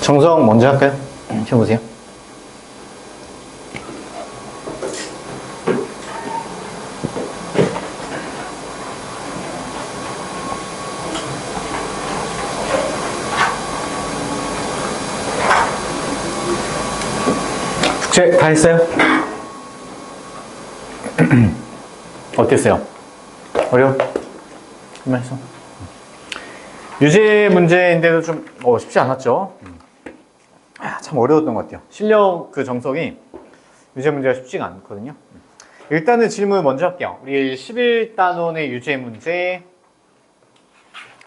정성 먼저 할까요? 해보세요. 숙제 다 했어요? 어땠어요? 어려워? 한번 했어? 유제 문제인데도 좀 쉽지 않았죠? 참 어려웠던 것 같아요. 실력 그 정석이 유제 문제가 쉽지가 않거든요. 일단은 질문 먼저 할게요. 우리 11단원의 유제 문제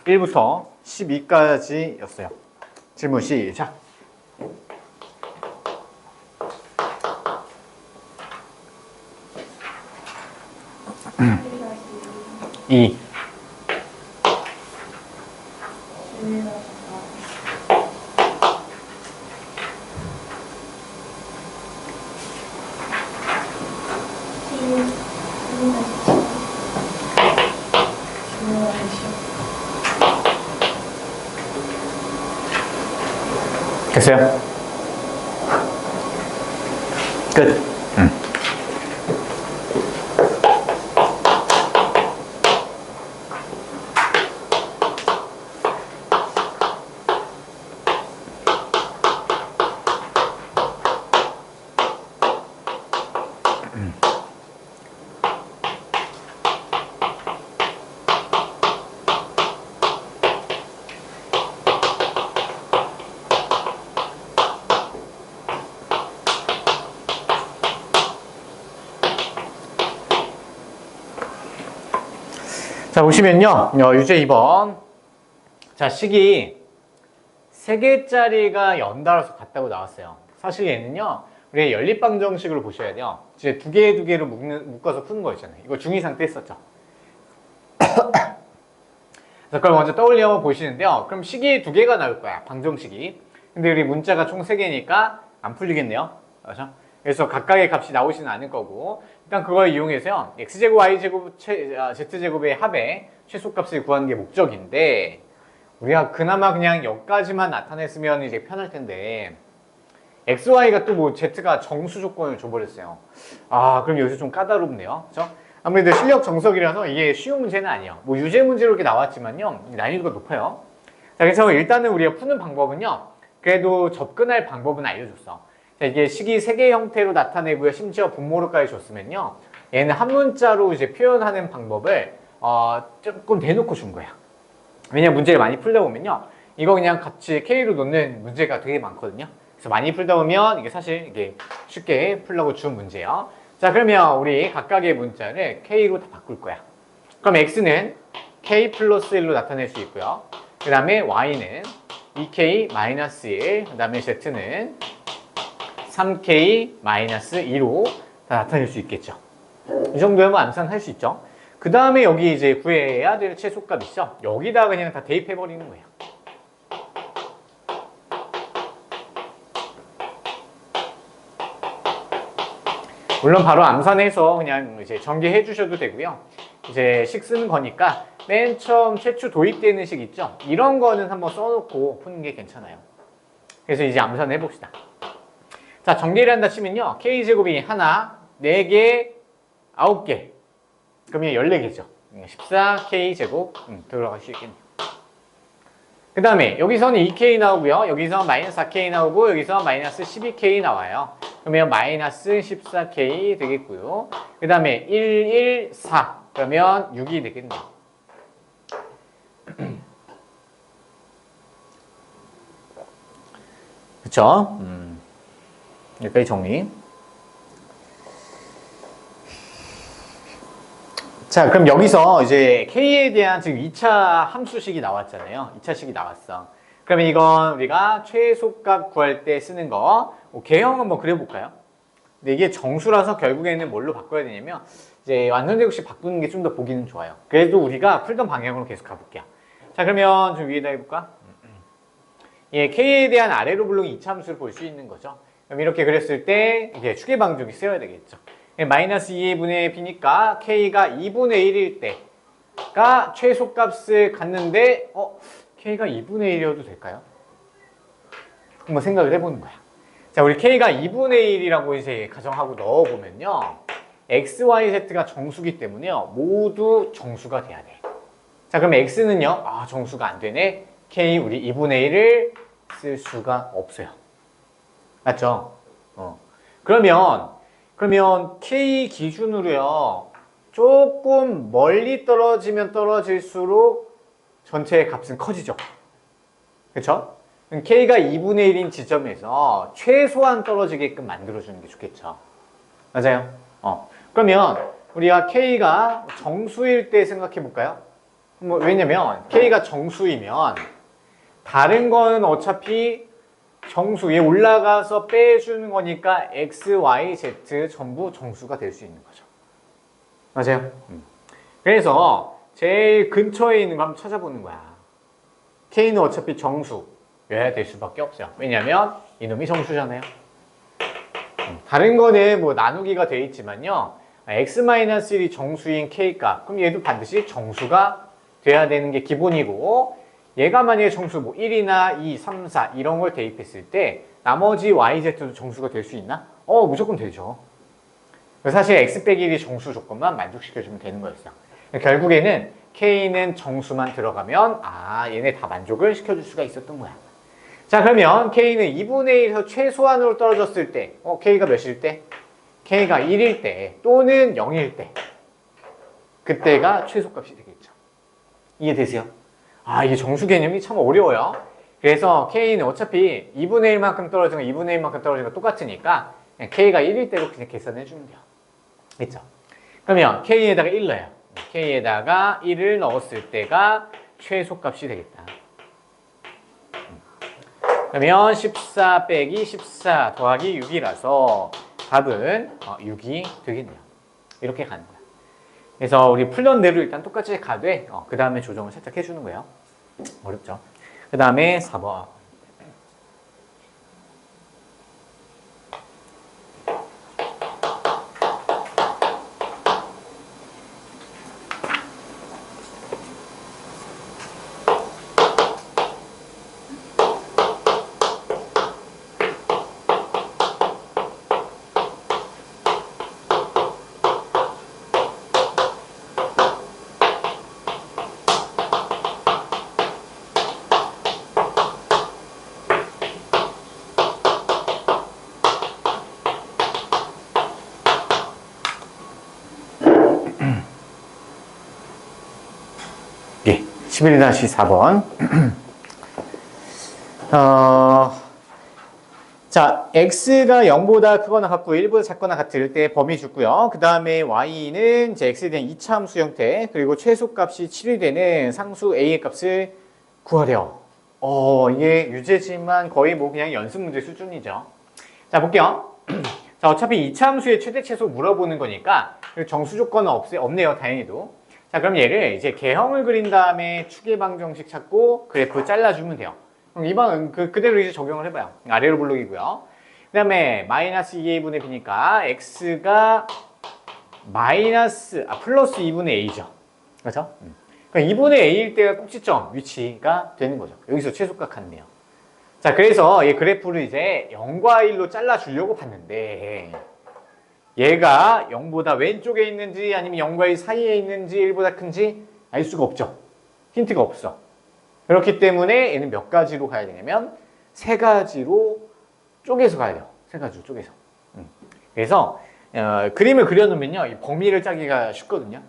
1부터 12까지였어요. 질문 시작. 2 됐어요? 끝. 자, 보시면요. 유제 2번. 자, 식이 3개짜리가 연달아서 같다고 나왔어요. 사실 얘는요, 우리 연립방정식으로 보셔야 돼요. 이제 두 개로 묶어서 푸는 거 있잖아요. 이거 중2상 때 했었죠. 자, 그걸 먼저 떠올려 보시는데요. 그럼 식이 2개가 나올 거야. 방정식이. 근데 우리 문자가 총 3개니까 안 풀리겠네요. 그렇죠? 그래서 각각의 값이 나오지는 않을 거고, 일단 그걸 이용해서요, x제곱, y제곱, z제곱의 합의 최소값을 구하는 게 목적인데, 우리가 그나마 그냥 여기까지만 나타냈으면 이제 편할 텐데, x, y가 또 뭐 z가 정수 조건을 줘버렸어요. 그럼 여기서 좀 까다롭네요. 그죠? 아무래도 실력 정석이라서 이게 쉬운 문제는 아니에요. 뭐 유제 문제로 이렇게 나왔지만요, 난이도가 높아요. 자, 그래서 일단은 우리가 푸는 방법은요, 그래도 접근할 방법은 알려줬어. 자, 이게 식이 3개 형태로 나타내고요, 심지어 분모로까지 줬으면요, 얘는 한 문자로 이제 표현하는 방법을 조금 대놓고 준 거야. 왜냐면 문제를 많이 풀다 보면요, 이거 그냥 같이 K로 놓는 문제가 되게 많거든요. 그래서 많이 풀다 보면 이게 사실 이게 쉽게 풀려고 준 문제예요. 자, 그러면 우리 각각의 문자를 K로 다 바꿀 거야. 그럼 X는 K 플러스 1로 나타낼 수 있고요. 그 다음에 Y는 2K 마이너스 1, 그 다음에 Z는 3K-2로 다 나타낼 수 있겠죠. 이 정도면 암산할 수 있죠. 그 다음에 여기 이제 구해야 될 최소값 있죠. 여기다 그냥 다 대입해 버리는 거예요. 물론 바로 암산해서 그냥 이제 전개해 주셔도 되고요. 이제 식 쓰는 거니까 맨 처음 최초 도입되는 식 있죠. 이런 거는 한번 써놓고 푸는 게 괜찮아요. 그래서 이제 암산해 봅시다. 자, 정리를 한다 치면요, K제곱이 하나, 4개, 9개. 그러면 14개죠. 14K제곱 들어갈 수 있겠네요. 그 다음에 여기서는 2K 나오고요. 여기서 마이너스 4K 나오고 여기서 마이너스 12K 나와요. 그러면 마이너스 14K 되겠고요. 그 다음에 1, 1, 4. 그러면 6이 되겠네요. 그쵸? 여기까지 정리. 자, 그럼 여기서 이제 K에 대한 지금 2차 함수식이 나왔잖아요. 2차식이 나왔어. 그러면 이건 우리가 최소값 구할 때 쓰는 거, 개형 한번 그려볼까요? 근데 이게 정수라서 결국에는 뭘로 바꿔야 되냐면, 이제 완전제곱식 바꾸는 게 좀 더 보기는 좋아요. 그래도 우리가 풀던 방향으로 계속 가볼게요. 자, 그러면 좀 위에다 해볼까? 예, K에 대한 아래로 불러온 2차 함수를 볼 수 있는 거죠. 그럼 이렇게 그렸을 때 이게 추계방정이 쓰여야 되겠죠. 마이너스 2분의 b니까 K가 2분의 1일 때가 최소값을 갖는데 K가 2분의 1이어도 될까요? 한번 생각을 해보는 거야. 자, 우리 K가 2분의 1이라고 이제 가정하고 넣어보면요. X, Y, Z가 정수기 때문에요. 모두 정수가 돼야 돼. 자, 그럼 X는요. 아, 정수가 안 되네. K 우리 2분의 1을 쓸 수가 없어요. 맞죠? 그러면 K 기준으로요. 조금 멀리 떨어지면 떨어질수록 전체의 값은 커지죠. 그렇죠? K가 2분의 1인 지점에서 최소한 떨어지게끔 만들어주는 게 좋겠죠. 맞아요? 그러면 우리가 K가 정수일 때 생각해 볼까요? 왜냐면 K가 정수이면 다른 거는 어차피 정수 위에 올라가서 빼주는 거니까 X, Y, Z 전부 정수가 될 수 있는 거죠. 맞아요? 그래서 제일 근처에 있는 거 한번 찾아보는 거야. K는 어차피 정수여야 될 수밖에 없어요. 왜냐면 이놈이 정수잖아요. 다른 거는 뭐 나누기가 돼 있지만요. X-1이 정수인 K값. 그럼 얘도 반드시 정수가 돼야 되는 게 기본이고, 얘가 만약에 정수 뭐 1이나 2, 3, 4 이런 걸 대입했을 때 나머지 Y, Z도 정수가 될 수 있나? 무조건 되죠. 사실 X 빼기 1이 정수 조건만 만족시켜주면 되는 거였어. 결국에는 K는 정수만 들어가면 얘네 다 만족을 시켜줄 수가 있었던 거야. 자, 그러면 K는 2분의 1에서 최소한으로 떨어졌을 때 K가 몇일 때? K가 1일 때 또는 0일 때 그때가 최소값이 되겠죠. 이해되세요? 이게 정수 개념이 참 어려워요. 그래서 K는 어차피 2분의 1만큼 떨어지는 거 2분의 1만큼 떨어지는 거 똑같으니까 그냥 K가 1일 때로 그냥 계산해 주면 돼요. 됐죠? 그러면 K에다가 1 넣어요. K에다가 1을 넣었을 때가 최소값이 되겠다. 그러면 14 빼기 14 더하기 6이라서 답은 6이 되겠네요. 이렇게 가는 거야. 그래서 우리 풀던 대로 일단 똑같이 가되 그 다음에 조정을 살짝 해주는 거예요. 어렵죠? 그 다음에 4번. 예, 11-4번. 자, x가 0보다 크거나 같고 1보다 작거나 같을 때 범위 주고요. 그 다음에 y는 이제 x에 대한 2차 함수 형태, 그리고 최소값이 7이 되는 상수 a의 값을 구하래요. 이게 유제지만 거의 뭐 그냥 연습 문제 수준이죠. 자, 볼게요. 자, 어차피 2차 함수의 최대 최소 물어보는 거니까 정수 조건은 없네요, 다행히도. 자, 그럼 얘를 이제 개형을 그린 다음에 추계 방정식 찾고 그래프 잘라주면 돼요. 그럼 이번 그대로 이제 적용을 해봐요. 아래로 블록이고요. 그 다음에 마이너스 2a분의 b니까 x가 플러스 2분의 a죠. 그렇죠? 그러니까 2분의 a일 때가 꼭지점 위치가 되는 거죠. 여기서 최소값 같네요. 자, 그래서 이 그래프를 이제 0과 1로 잘라주려고 봤는데 얘가 0보다 왼쪽에 있는지 아니면 0과 1 사이에 있는지 1보다 큰지 알 수가 없죠. 힌트가 없어. 그렇기 때문에 얘는 몇 가지로 가야 되냐면 세 가지로 쪼개서 가야 돼요. 세 가지로 쪼개서. 그래서 그림을 그려놓으면요. 이 범위를 짜기가 쉽거든요.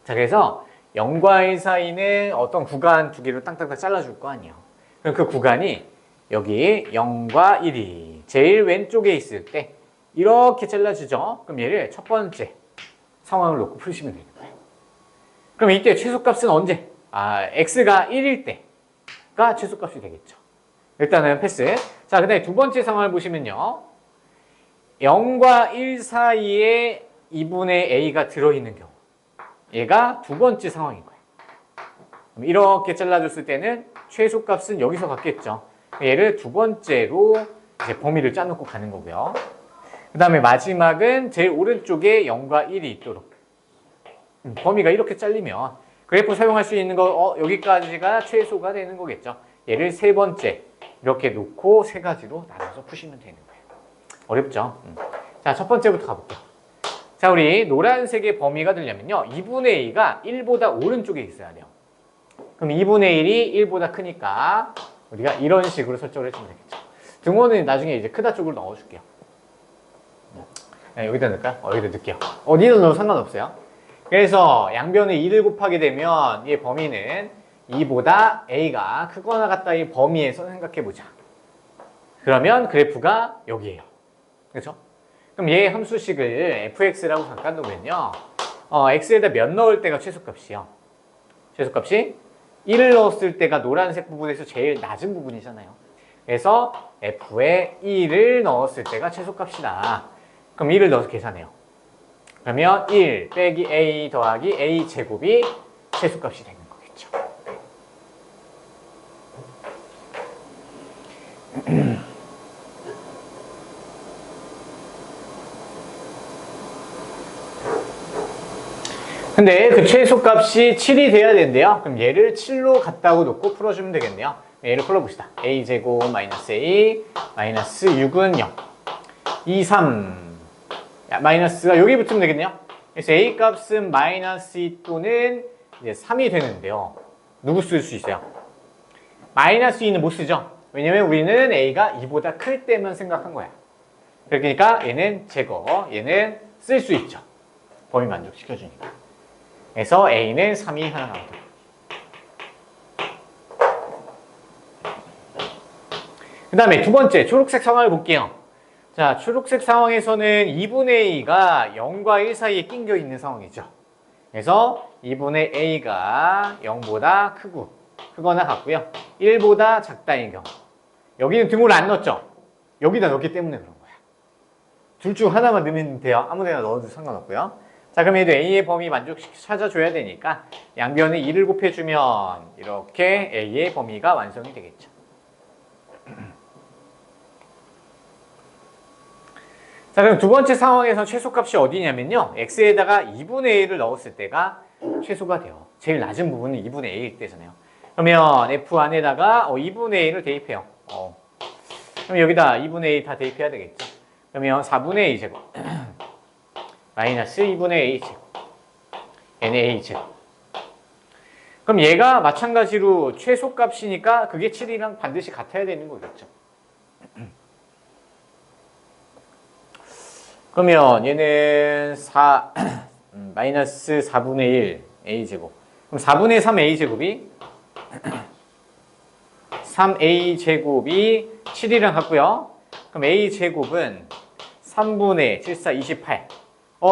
자, 그래서 0과 1 사이는 어떤 구간 두 개로 땅땅땅 잘라줄 거 아니에요. 그럼 그 구간이 여기 0과 1이 제일 왼쪽에 있을 때 이렇게 잘라주죠. 그럼 얘를 첫 번째 상황을 놓고 풀시면 되는 거예요. 그럼 이때 최소값은 언제? x가 1일 때가 최소값이 되겠죠. 일단은 패스. 자, 그 다음에 두 번째 상황을 보시면요. 0과 1 사이에 2분의 a가 들어있는 경우. 얘가 두 번째 상황인 거예요. 그럼 이렇게 잘라줬을 때는 최소값은 여기서 갖겠죠. 얘를 두 번째로 이제 범위를 짜놓고 가는 거고요. 그 다음에 마지막은 제일 오른쪽에 0과 1이 있도록. 범위가 이렇게 잘리면 그래프 사용할 수 있는 거 여기까지가 최소가 되는 거겠죠. 얘를 세 번째 이렇게 놓고 세 가지로 나눠서 푸시면 되는 거예요. 어렵죠? 자, 첫 번째부터 가볼게요. 자, 우리 노란색의 범위가 되려면요. 2분의 A가 1보다 오른쪽에 있어야 돼요. 그럼 2분의 1이 1보다 크니까 우리가 이런 식으로 설정을 해주면 되겠죠. 등호는 나중에 이제 크다 쪽으로 넣어줄게요. 네, 여기다 넣을까요? 여기다 넣을게요. 어디다 넣어도 상관없어요. 그래서 양변에 2를 곱하게 되면 이 범위는 2보다 A가 크거나 같다 이 범위에서 생각해보자. 그러면 그래프가 여기에요. 그렇죠? 그럼 얘 함수식을 fx라고 잠깐 놓으면요. x에다 몇 넣을 때가 최소값이요? 최소값이 1을 넣었을 때가 노란색 부분에서 제일 낮은 부분이잖아요. 그래서 f에 1을 넣었을 때가 최소값이다. 그럼 1을 넣어서 계산해요. 그러면 1 빼기 a 더하기 a 제곱이 최소값이 되는 거겠죠. 근데 그 최소값이 7이 돼야 된대요. 그럼 얘를 7로 같다고 놓고 풀어주면 되겠네요. 얘를 풀어봅시다. a제곱 마이너스 a 마이너스 6은 0 2, 3 마이너스가 여기 붙으면 되겠네요. 그래서 a 값은 마이너스 2 또는 이제 3이 되는데요. 누구 쓸 수 있어요? 마이너스 2는 못 쓰죠. 왜냐면 우리는 a가 2보다 클 때만 생각한 거야. 그러니까 얘는 제거, 얘는 쓸 수 있죠. 범위 만족시켜주니까. 그래서 a는 3이 하나 나오다. 그 다음에 두 번째 초록색 상황을 볼게요. 자, 초록색 상황에서는 2분의 a가 0과 1 사이에 낑겨 있는 상황이죠. 그래서 2분의 a가 0보다 크거나 같고요. 1보다 작다인 경우. 여기는 등호를 안 넣었죠. 여기다 넣었기 때문에 그런 거야. 둘 중 하나만 넣으면 돼요. 아무 데나 넣어도 상관없고요. 자, 그럼 얘도 a의 범위 만족시켜 찾아줘야 되니까 양변에 2를 곱해주면 이렇게 a의 범위가 완성이 되겠죠. 자, 그럼 두 번째 상황에서 최소값이 어디냐면요. x에다가 2분의 1을 넣었을 때가 최소가 돼요. 제일 낮은 부분은 2분의 a일 때잖아요. 그러면 f 안에다가 2분의 1을 대입해요. 그럼 여기다 2분의 1 다 대입해야 되겠죠. 그러면 4분의 a 제곱 마이너스 2분의 a 제곱 n의 a 제곱. 그럼 얘가 마찬가지로 최소값이니까 그게 7이랑 반드시 같아야 되는 거겠죠. 그러면 얘는 마이너스 4분의 1 a제곱. 그럼 4분의 3 a제곱이 3a제곱이 7이랑 같고요. 그럼 a제곱은 3분의 7, 4, 28.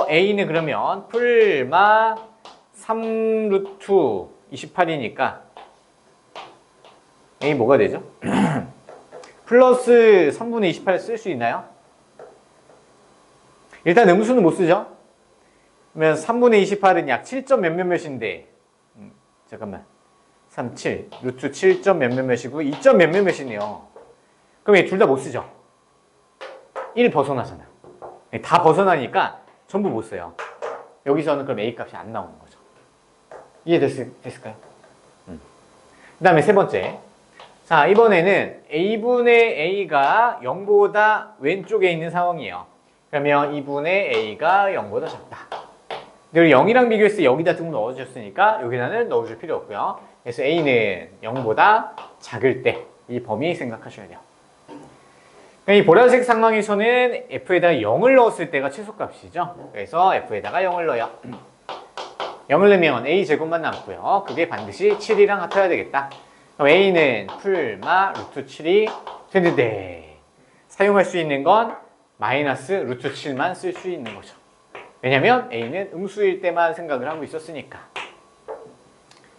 a는 그러면 풀마 3루트 28이니까 a 뭐가 되죠? 플러스 3분의 28을 쓸 수 있나요? 일단 음수는 못 쓰죠? 그러면 3분의 28은 약 7점 몇몇몇인데 잠깐만 3, 7, 루트 7점 몇몇몇이고 2점 몇몇몇이네요. 그럼 얘 둘 다 못 쓰죠? 1 벗어나잖아. 다 벗어나니까 전부 못 써요. 여기서는 그럼 a 값이 안 나오는 거죠. 이해됐을까요? 그 다음에 세 번째. 자, 이번에는 a분의 a가 0보다 왼쪽에 있는 상황이에요. 그러면 2분의 a가 0보다 작다. 근데 우리 0이랑 비교했을 때 여기다 등호 넣어주셨으니까 여기다는 넣어줄 필요 없고요. 그래서 a는 0보다 작을 때 이 범위 생각하셔야 돼요. 이 보라색 상황에서는 f에다가 0을 넣었을 때가 최소값이죠. 그래서 f에다가 0을 넣어요. 0을 넣으면 a제곱만 남고요. 그게 반드시 7이랑 같아야 되겠다. 그럼 a는 풀마 루트 7이 되는데 사용할 수 있는 건 마이너스 루트 7만 쓸 수 있는 거죠. 왜냐면 a는 음수일 때만 생각을 하고 있었으니까.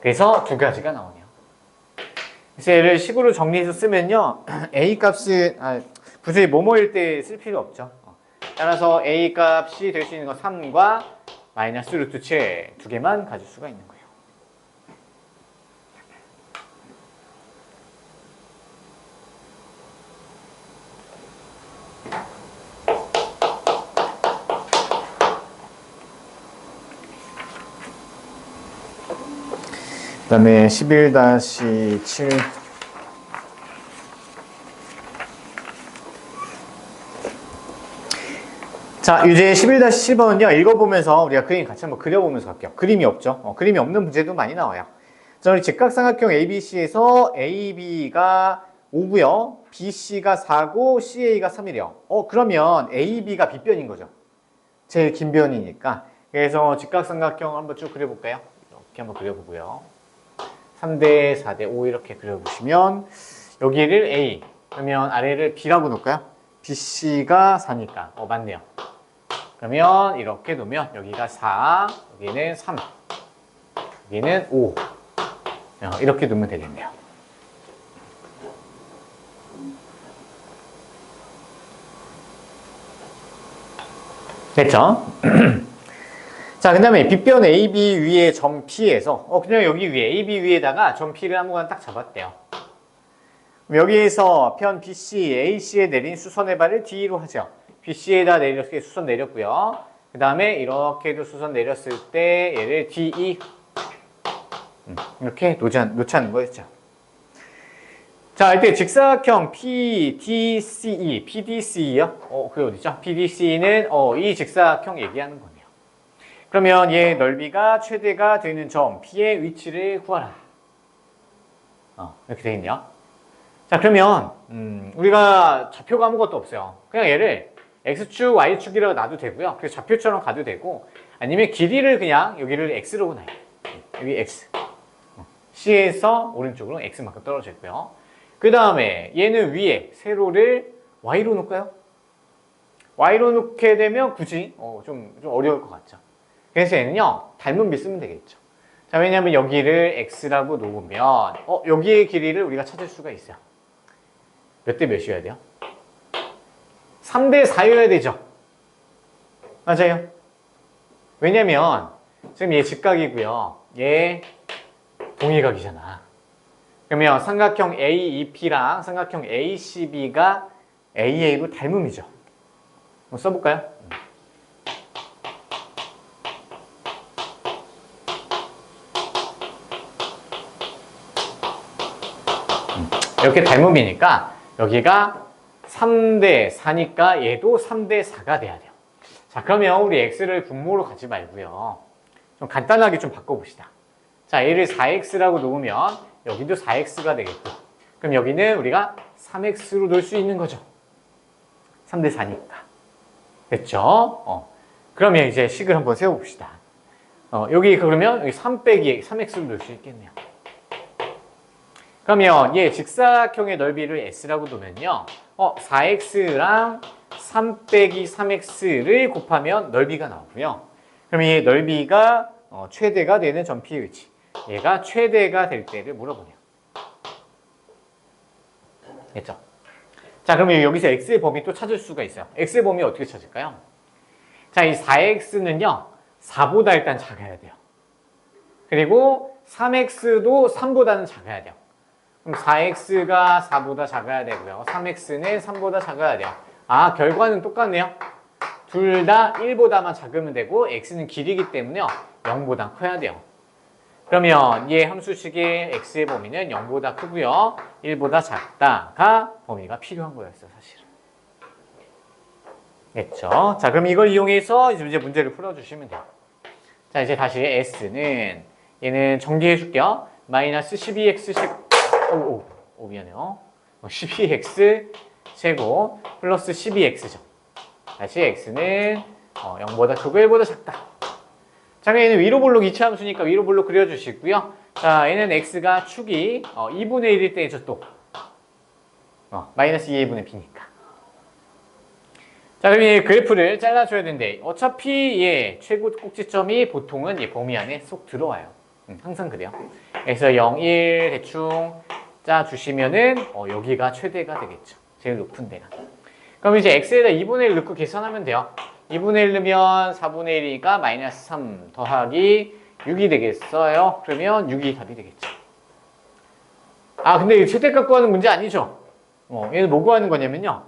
그래서 두 가지가 나오네요. 그래서 얘를 식으로 정리해서 쓰면요. a 값은 굳이 뭐뭐일 때 쓸 필요 없죠. 따라서 a 값이 될 수 있는 건 3과 마이너스 루트 7 두 개만 가질 수가 있는 거예요. 그 다음에 11-7 자, 유제 11-7번은요, 읽어보면서 우리가 그림 같이 한번 그려보면서 갈게요. 그림이 없죠? 그림이 없는 문제도 많이 나와요. 자, 우리 직각삼각형 ABC에서 AB가 5고요, BC가 4고, CA가 3이래요. 그러면 AB가 B변인 거죠. 제일 긴 변이니까. 그래서 직각삼각형 한번 쭉 그려볼까요? 이렇게 한번 그려보고요. 3대 4대 5 이렇게 그려보시면 여기를 A, 그러면 아래를 B라고 놓을까요? BC가 4니까. 맞네요. 그러면 이렇게 놓으면 여기가 4, 여기는 3, 여기는 5. 이렇게 놓으면 되겠네요. 됐죠? 자, 그 다음에 B변 AB 위에 점 P에서 그냥 여기 위에 AB 위에다가 점 P를 아무거나 딱 잡았대요. 여기에서 편 BC, AC에 내린 수선의 발을 D로 하죠. BC에다 이렇게 수선 내렸고요. 그 다음에 이렇게도 수선 내렸을 때 얘를 DE 이렇게 놓자는 거였죠. 자, 이때 직사각형 PDCE, PDCE요? 그게 어디죠? PDC는 이 직사각형 얘기하는 거네요. 그러면 얘 넓이가 최대가 되는 점 P의 위치를 구하라. 이렇게 되겠네요. 자, 그러면 우리가 좌표가 아무것도 없어요. 그냥 얘를 X축, Y축이라고 놔도 되고요. 그래서 좌표처럼 가도 되고, 아니면 길이를 그냥 여기를 X로 놔요. 여기 X. C에서 오른쪽으로 X만큼 떨어져 있고요. 그 다음에 얘는 위에 세로를 Y로 놓을까요? Y로 놓게 되면 굳이 좀 어려울 것 같죠. 그래서 얘는요, 닮은 비 쓰면 되겠죠. 자, 왜냐하면 여기를 X라고 놓으면 여기의 길이를 우리가 찾을 수가 있어요. 몇 대 몇이어야 돼요? 3대 4여야 되죠. 맞아요. 왜냐면 지금 얘 직각이고요. 얘 동일각이잖아. 그러면 삼각형 AEP랑 삼각형 ACB가 AA로 닮음이죠. 한번 써볼까요? 이렇게 닮음이니까 여기가 3대 4니까 얘도 3대 4가 돼야 돼요. 자, 그러면 우리 x를 분모로 가지 말고요. 좀 간단하게 좀 바꿔봅시다. 자, 얘를 4x라고 놓으면 여기도 4x가 되겠고, 그럼 여기는 우리가 3x로 놓을 수 있는 거죠. 3대 4니까. 됐죠? 그러면 이제 식을 한번 세워봅시다. 여기 그러면 여기 3 빼기 3x로 놓을 수 있겠네요. 그러면 얘 직사각형의 넓이를 s라고 두면요, 4x랑 3 빼기 3x를 곱하면 넓이가 나오고요. 그럼 이 넓이가 최대가 되는 점 P의 위치, 얘가 최대가 될 때를 물어보네요. 됐죠? 자, 그러면 여기서 x의 범위 또 찾을 수가 있어요. x의 범위 어떻게 찾을까요? 자, 이 4x는요 4보다 일단 작아야 돼요. 그리고 3x도 3보다는 작아야 돼요. 그럼 4x가 4보다 작아야 되고요. 3x는 3보다 작아야 돼요. 결과는 똑같네요. 둘 다 1보다만 작으면 되고 x는 길이기 때문에 0보다 커야 돼요. 그러면 얘 함수식의 x의 범위는 0보다 크고요. 1보다 작다가 범위가 필요한 거였어요, 사실은. 됐죠? 자, 그럼 이걸 이용해서 이제 문제를 풀어주시면 돼요. 자, 이제 다시 s는 얘는 정리해 줄게요. 마이너스 12x 제곱, 미안해요. 12x 제곱 플러스 12x죠. 다시 x는 0보다 크고 1보다 작다. 자, 얘는 위로 볼록 이차함수니까 위로 볼록 그려주시고요. 자, 얘는 x가 축이 2분의 1일 때죠, 또. 마이너스 2분의 b니까. 자, 그럼 이 그래프를 잘라줘야 되는데, 어차피 얘 최고 꼭지점이 보통은 이 범위 안에 쏙 들어와요. 항상 그래요. 그래서 0, 1 대충 짜주시면은 여기가 최대가 되겠죠. 제일 높은 데가. 그럼 이제 x에다 2분의 1 넣고 계산하면 돼요. 2분의 1 넣으면 4분의 1이니까 마이너스 3 더하기 6이 되겠어요. 그러면 6이 답이 되겠죠. 근데 이 최대값 구하는 문제 아니죠. 얘는 뭐 구하는 거냐면요,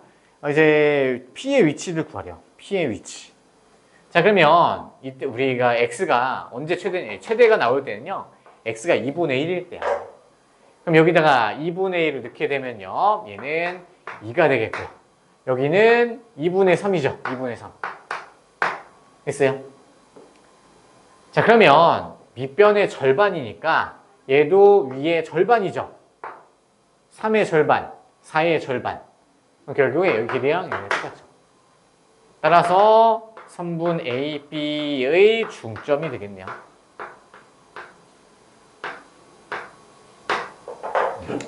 이제 P의 위치를 구하래요. P의 위치. 자, 그러면 이때 우리가 x가 언제 최대가 나올 때는요, x가 2분의 1일 때야. 그럼 여기다가 2분의 1을 넣게 되면요, 얘는 2가 되겠고, 여기는 2분의 3이죠. 2분의 3. 됐어요? 자, 그러면 밑변의 절반이니까 얘도 위의 절반이죠. 3의 절반, 4의 절반. 결국에 여기 길이랑 여기 똑같죠. 따라서 선분 AB의 중점이 되겠네요.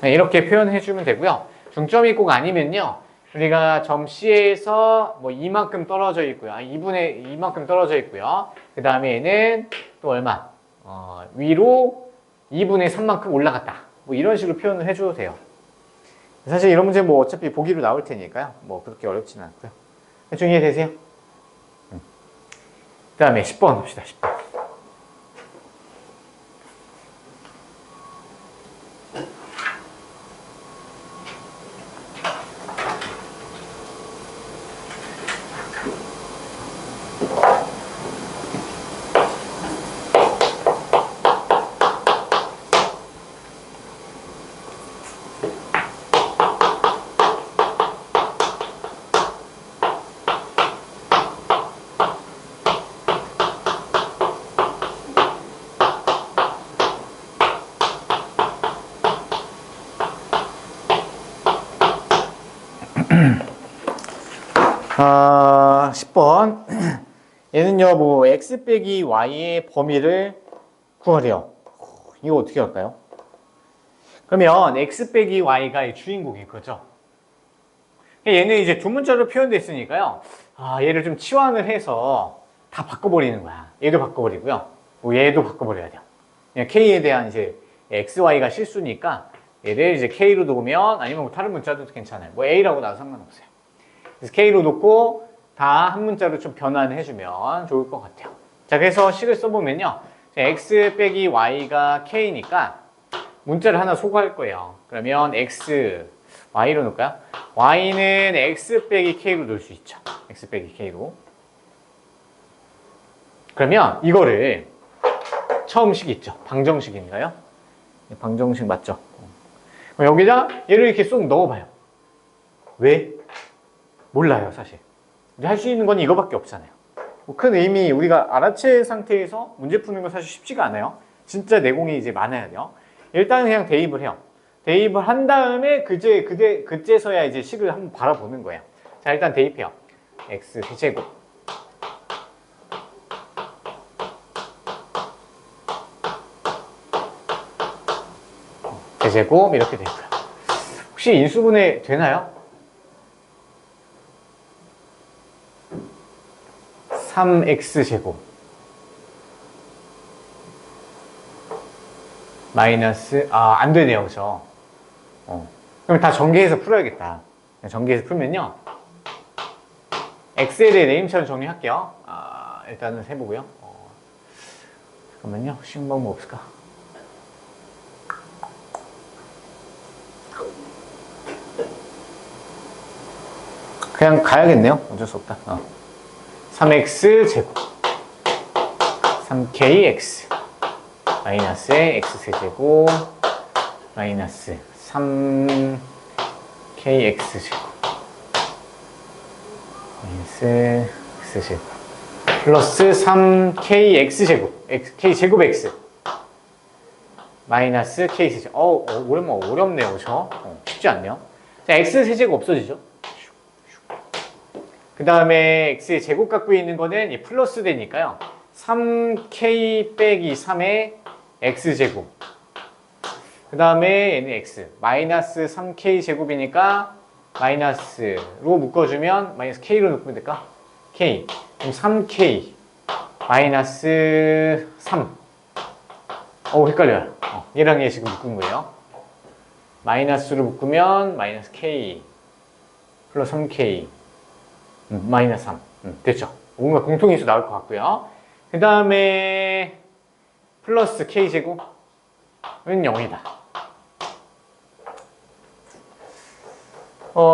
이렇게 표현해주면 되고요. 중점이 꼭 아니면요. 우리가 점 C에서 뭐 이만큼 떨어져 있고요. 2분의 이만큼 떨어져 있고요. 그 다음에 얘는 또 얼마? 위로 2분의 3만큼 올라갔다. 뭐 이런 식으로 표현을 해줘도 돼요. 사실 이런 문제 뭐 어차피 보기로 나올 테니까요. 뭐 그렇게 어렵지는 않고요. 대충 이해되세요? 그 다음에 10번 봅시다. 10번. 아, 10번. 얘는요, 뭐, x 빼기 y의 범위를 구하래요. 이거 어떻게 할까요? 그러면 x 빼기 y가 이 주인공인 거죠. 얘는 이제 두 문자로 표현됐으니까요. 아, 얘를 좀 치환을 해서 다 바꿔버리는 거야. 얘도 바꿔버리고요. 뭐 얘도 바꿔버려야 돼요. 그냥 k에 대한 이제 x, y가 실수니까 얘를 이제 k로 놓으면 아니면 뭐 다른 문자도 괜찮아요. 뭐 a라고 나도 상관없어요. 그래서 K로 놓고 다 한 문자로 좀 변환을 해주면 좋을 것 같아요. 자, 그래서 식을 써보면요. X 빼기 Y가 K니까 문자를 하나 소거할 거예요. 그러면 X, Y로 놓을까요? Y는 X 빼기 K로 놓을 수 있죠. X 빼기 K로. 그러면 이거를 처음 식 있죠. 방정식인가요? 방정식 맞죠? 여기다 얘를 이렇게 쏙 넣어봐요. 왜? 몰라요, 사실. 할 수 있는 건 이거밖에 없잖아요. 뭐 큰 의미, 우리가 알아챈 상태에서 문제 푸는 건 사실 쉽지가 않아요. 진짜 내공이 이제 많아야 돼요. 일단 그냥 대입을 해요. 대입을 한 다음에 그제서야 이제 식을 한번 바라보는 거예요. 자, 일단 대입해요. x 세제곱. 세제곱 이렇게 되고요. 혹시 인수분해 되나요? 3x제곱 마이너스 안 되네요. 그죠? 그럼 다 전개해서 풀어야겠다. 전개해서 풀면요 x에 대해 네임처럼 정리할게요. 일단은 해보고요. 잠깐만요. 쉬운 방법 없을까? 그냥 가야겠네요. 어쩔 수 없다. 3x제곱 3kx 마이너스의 x세제곱 마이너스 3kx제곱 마이너스 x제곱 플러스 3kx제곱 k제곱 x 마이너스 k세제곱 오랜만에 어렵네요. 그쵸? 쉽지 않네요. 자, x세제곱 없어지죠? 그 다음에 x의 제곱 갖고 있는 거는 이 플러스 되니까요. 3k 빼기 3의 x제곱. 그 다음에 얘는 x. 마이너스 3k 제곱이니까 마이너스로 묶어주면 마이너스 k로 묶으면 될까? k. 그럼 3k 마이너스 3. 헷갈려요. 얘랑 얘 지금 묶은 거예요. 마이너스로 묶으면 마이너스 k 플러스 3k. 마이너스 3. 됐죠? 뭔가 공통인수 나올 것 같고요. 그 다음에 플러스 k제곱은 0이다.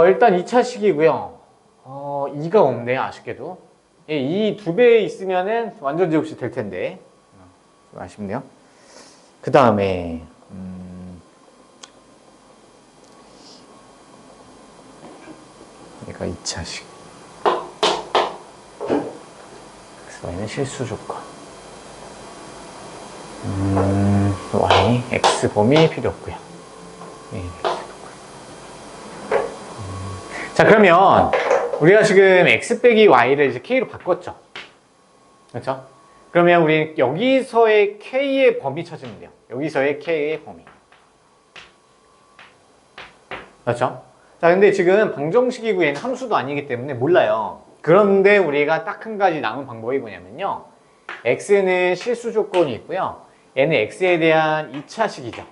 일단 2차식이고요. 2가 없네요. 아쉽게도. 예, 2 2배 있으면은 완전 제곱식 될 텐데. 좀 아쉽네요. 그 다음에 얘가 2차식. xy는 실수 조건. y, x 범위 필요 없고요. 자, 그러면 우리가 지금 x 빼기 y를 이제 k로 바꿨죠. 그렇죠? 그러면 우리 여기서의 k의 범위 찾으면 돼요. 여기서의 k의 범위. 그렇죠? 자, 근데 지금 방정식이고 얘는 함수도 아니기 때문에 몰라요. 그런데 우리가 딱 한 가지 남은 방법이 뭐냐면요. x는 실수 조건이 있고요. 얘는 x에 대한 2차식이죠.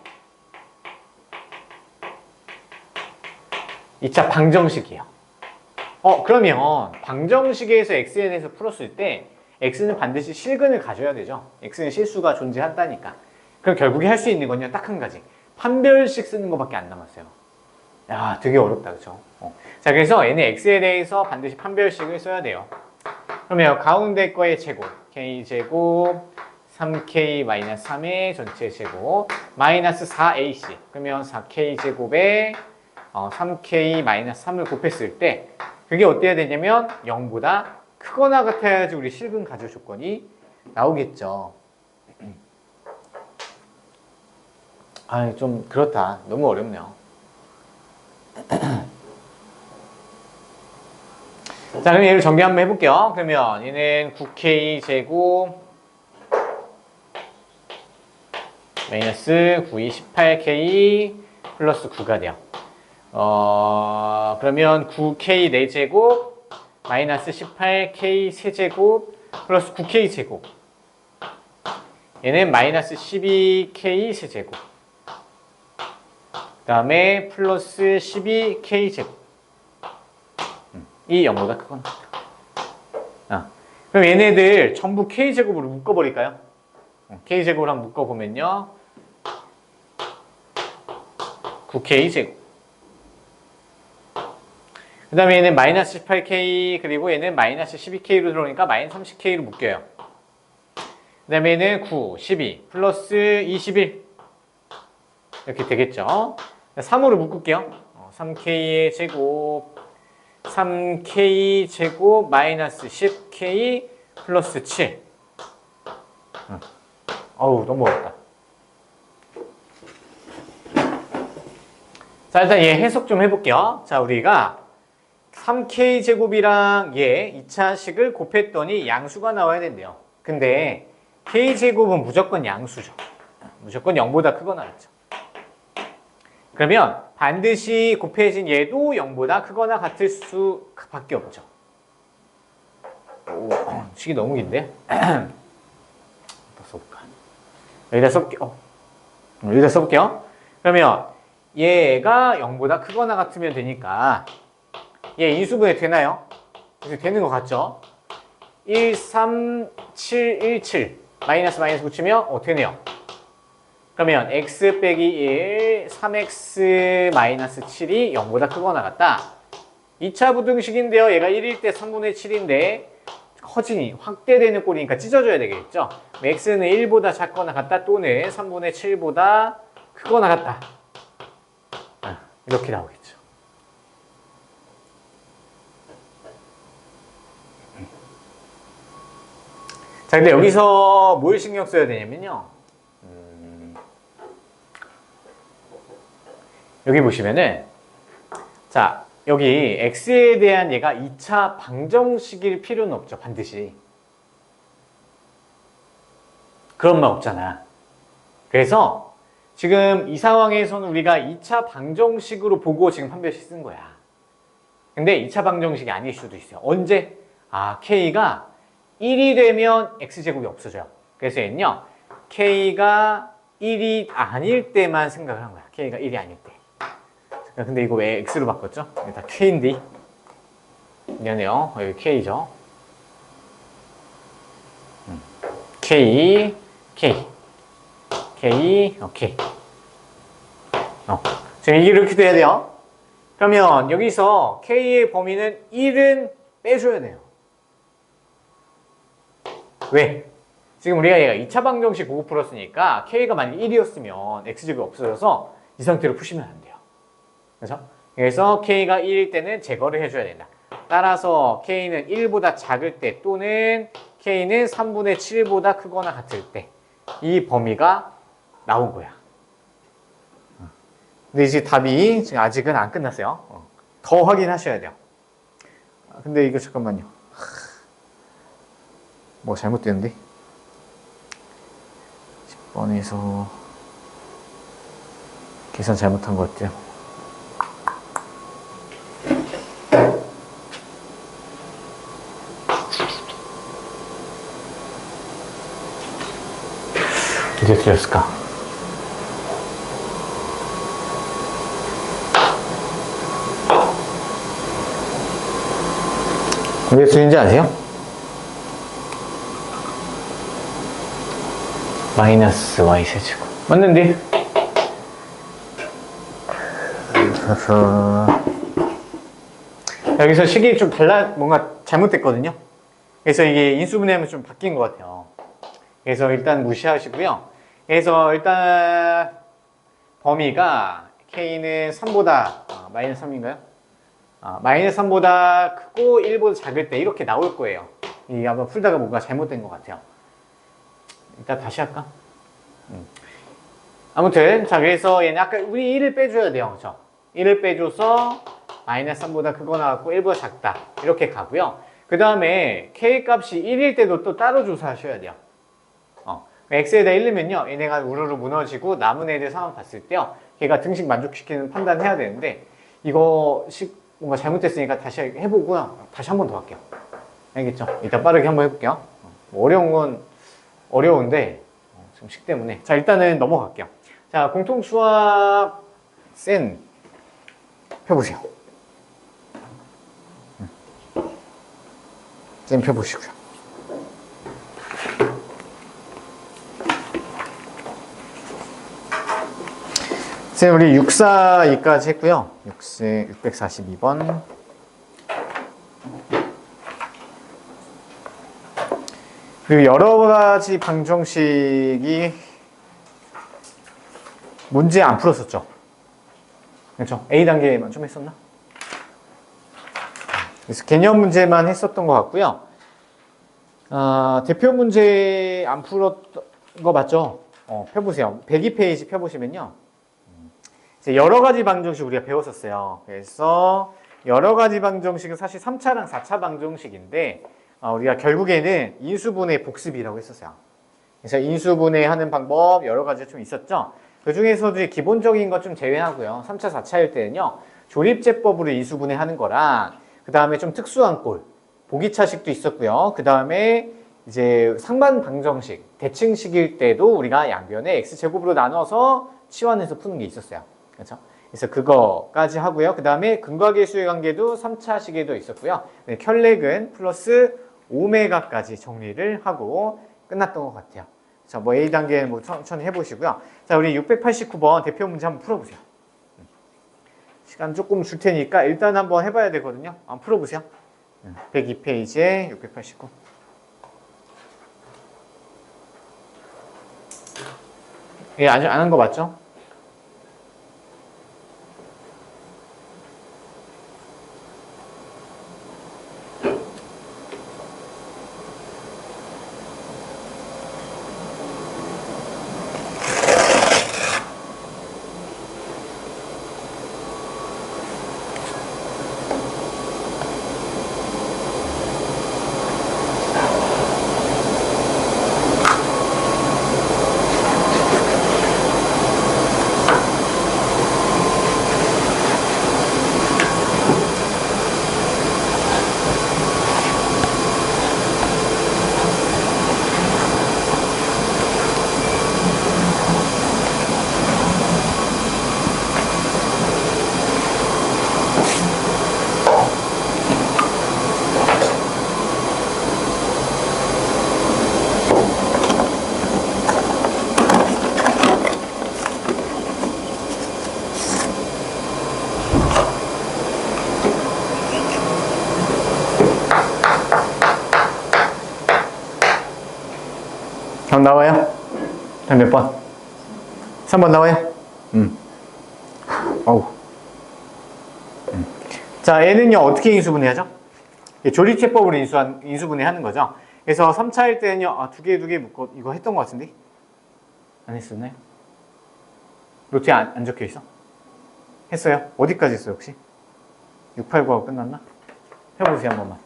2차 방정식이에요. 그러면 방정식에서 x에 대해서 풀었을 때 x는 반드시 실근을 가져야 되죠. x는 실수가 존재한다니까. 그럼 결국에 할 수 있는 건요. 딱 한 가지. 판별식 쓰는 것밖에 안 남았어요. 야, 되게 어렵다, 그쵸? 자, 그래서 얘는 x에 대해서 반드시 판별식을 써야 돼요. 그러면 가운데 거의 제곱, k제곱, 3k-3의 전체 제곱, 마이너스 4ac. 그러면 4k제곱에 3k-3을 곱했을 때 그게 어때야 되냐면 0보다 크거나 같아야지 우리 실근 가져 조건이 나오겠죠. 아, 좀 그렇다. 너무 어렵네요. 자, 그럼 얘를 정리 한번 해볼게요. 그러면 얘는 9k 제곱 마이너스 9, 18k 플러스 9가 돼요. 그러면 9k 4제곱 마이너스 18k 세제곱 플러스 9k 제곱. 얘는 마이너스 12k 세제곱. 그 다음에 플러스 12k 제곱. 이 0보다 크거나 같다. 그럼 얘네들 전부 k제곱으로 묶어버릴까요? k제곱으로 한번 묶어보면요. 9k제곱. 그 다음에 얘는 마이너스 18k 그리고 얘는 마이너스 12k로 들어오니까 마이너스 30k로 묶여요. 그 다음에 얘는 9, 12 플러스 21 이렇게 되겠죠. 3으로 묶을게요. 3k의 제곱 3k 제곱 마이너스 10k 플러스 7. 어우, 너무 어렵다. 자, 일단 얘 해석 좀 해볼게요. 자, 우리가 3k 제곱이랑 얘 2차식을 곱했더니 양수가 나와야 된대요. 근데 k 제곱은 무조건 양수죠. 무조건 0보다 크거나 같죠. 그러면 반드시 곱해진 얘도 0보다 크거나 같을 수밖에 없죠. 오, 식이 너무 긴데? 또 써볼까? 여기다 써볼게요. 그러면 얘가 0보다 크거나 같으면 되니까 얘 인수분해 되나요? 되는 것 같죠? 1, 3, 7, 1, 7 마이너스 붙이면 되네요. 그러면 x 빼기 1, 3x 마이너스 7이 0보다 크거나 같다. 2차 부등식인데요. 얘가 1일 때 3분의 7인데 커지니 확대되는 꼴이니까 찢어줘야 되겠죠. x는 1보다 작거나 같다 또는 3분의 7보다 크거나 같다. 이렇게 나오겠죠. 자, 근데 여기서 뭘 신경 써야 되냐면요. 여기 보시면은 자, 여기 x에 대한 얘가 2차 방정식일 필요는 없죠. 반드시. 그런 말 없잖아. 그래서 지금 이 상황에서는 우리가 2차 방정식으로 보고 지금 판별식 쓴 거야. 근데 2차 방정식이 아닐 수도 있어요. 언제? k가 1이 되면 x제곱이 없어져요. 그래서 얘는요. k가 1이 아닐 때만 생각을 한 거야. k가 1이 아닐 때. 근데 이거 왜 x로 바꿨죠? 다 k인데. 미안해요. 여기 k죠. k, k, k, k. 지금 이게 이렇게 돼야 돼요. 그러면 여기서 k의 범위는 1은 빼줘야 돼요. 왜? 지금 우리가 얘가 2차 방정식 보고 풀었으니까 k가 만약 1이었으면 x제곱이 없어져서 이 상태로 푸시면 안 돼요. 그래서 k가 1일 때는 제거를 해줘야 된다. 따라서 K는 1보다 작을 때 또는 K는 3분의 7보다 크거나 같을 때 이 범위가 나온 거야. 근데 이제 답이 지금 아직은 안 끝났어요. 더 확인하셔야 돼요. 근데 이거 잠깐만요. 뭐 잘못됐는데? 10번에서 계산 잘못한 것 같아요. 어디에 틀렸을까? 어디에 틀린지 아세요? 마이너스 y 세제곱 맞는데? 여기서 식이 좀 뭔가 잘못됐거든요. 그래서 이게 인수분해하면 좀 바뀐 것 같아요. 그래서 일단 무시하시고요. 그래서 일단 범위가 K는 3보다 마이너스 3인가요? 마이너스 3보다 크고 1보다 작을 때 이렇게 나올 거예요. 이게 아마 풀다가 뭔가 잘못된 것 같아요. 일단 다시 할까? 아무튼 자 그래서 얘는 아까 우리 1을 빼줘야 돼요. 그렇죠? 1을 빼줘서 마이너스 3보다 크거나 같고 1보다 작다 이렇게 가고요. 그 다음에 K 값이 1일 때도 또 따로 조사하셔야 돼요. x에다 1넣으면요 얘네가 우르르 무너지고 남은 애들 상황 봤을 때요 걔가 등식 만족시키는 판단을 해야 되는데 이거 뭔가 잘못됐으니까 다시 해보고요 다시 한 번 더 할게요. 알겠죠? 이따 빠르게 한번 해볼게요. 어려운 건 어려운데 지금 식 때문에 자 일단은 넘어갈게요. 자 공통수학 센 펴보세요. 센 펴보시고요. 쌤 우리 642까지 했고요. 642번. 그리고 여러 가지 방정식이 문제 안 풀었었죠. 그렇죠? A 단계만 좀 했었나? 그래서 개념 문제만 했었던 것 같고요. 대표 문제 안 풀었던 거 맞죠? 펴보세요. 102페이지 펴보시면요. 이제 여러 가지 방정식 우리가 배웠었어요. 그래서 여러 가지 방정식은 사실 3차랑 4차 방정식인데 우리가 결국에는 인수분해 복습이라고 했었어요. 그래서 인수분해 하는 방법 여러 가지가 좀 있었죠. 그 중에서도 기본적인 것 좀 제외하고요. 3차, 4차일 때는요. 조립제법으로 인수분해 하는 거랑 그 다음에 좀 특수한 꼴, 보기차식도 있었고요. 그 다음에 이제 상반 방정식, 대칭식일 때도 우리가 양변에 x제곱으로 나눠서 치환해서 푸는 게 있었어요. 그렇죠? 그래서 그거까지 하고요. 그 다음에 근과계수의 관계도 3차식에도 있었고요. 네, 켤레근 플러스 오메가까지 정리를 하고 끝났던 것 같아요. 자, 뭐 A 단계는 뭐 천천히 해보시고요. 자, 우리 689번 대표 문제 한번 풀어보세요. 시간 조금 줄 테니까 일단 한번 해봐야 되거든요. 한번 풀어보세요. 102페이지에 689. 예, 아직 안 한 거 맞죠? 답 나와요? 답 몇 번? 3번 나와요? 어우. 자, 얘는요, 어떻게 인수분해하죠? 조립제법으로 인수분해하는 거죠. 그래서 3차일 때는요, 두 개 묶어, 이거 했던 것 같은데? 안 했었나요? 노트에 안 적혀 있어? 했어요? 어디까지 했어요, 혹시? 689하고 끝났나? 해보세요, 한 번만.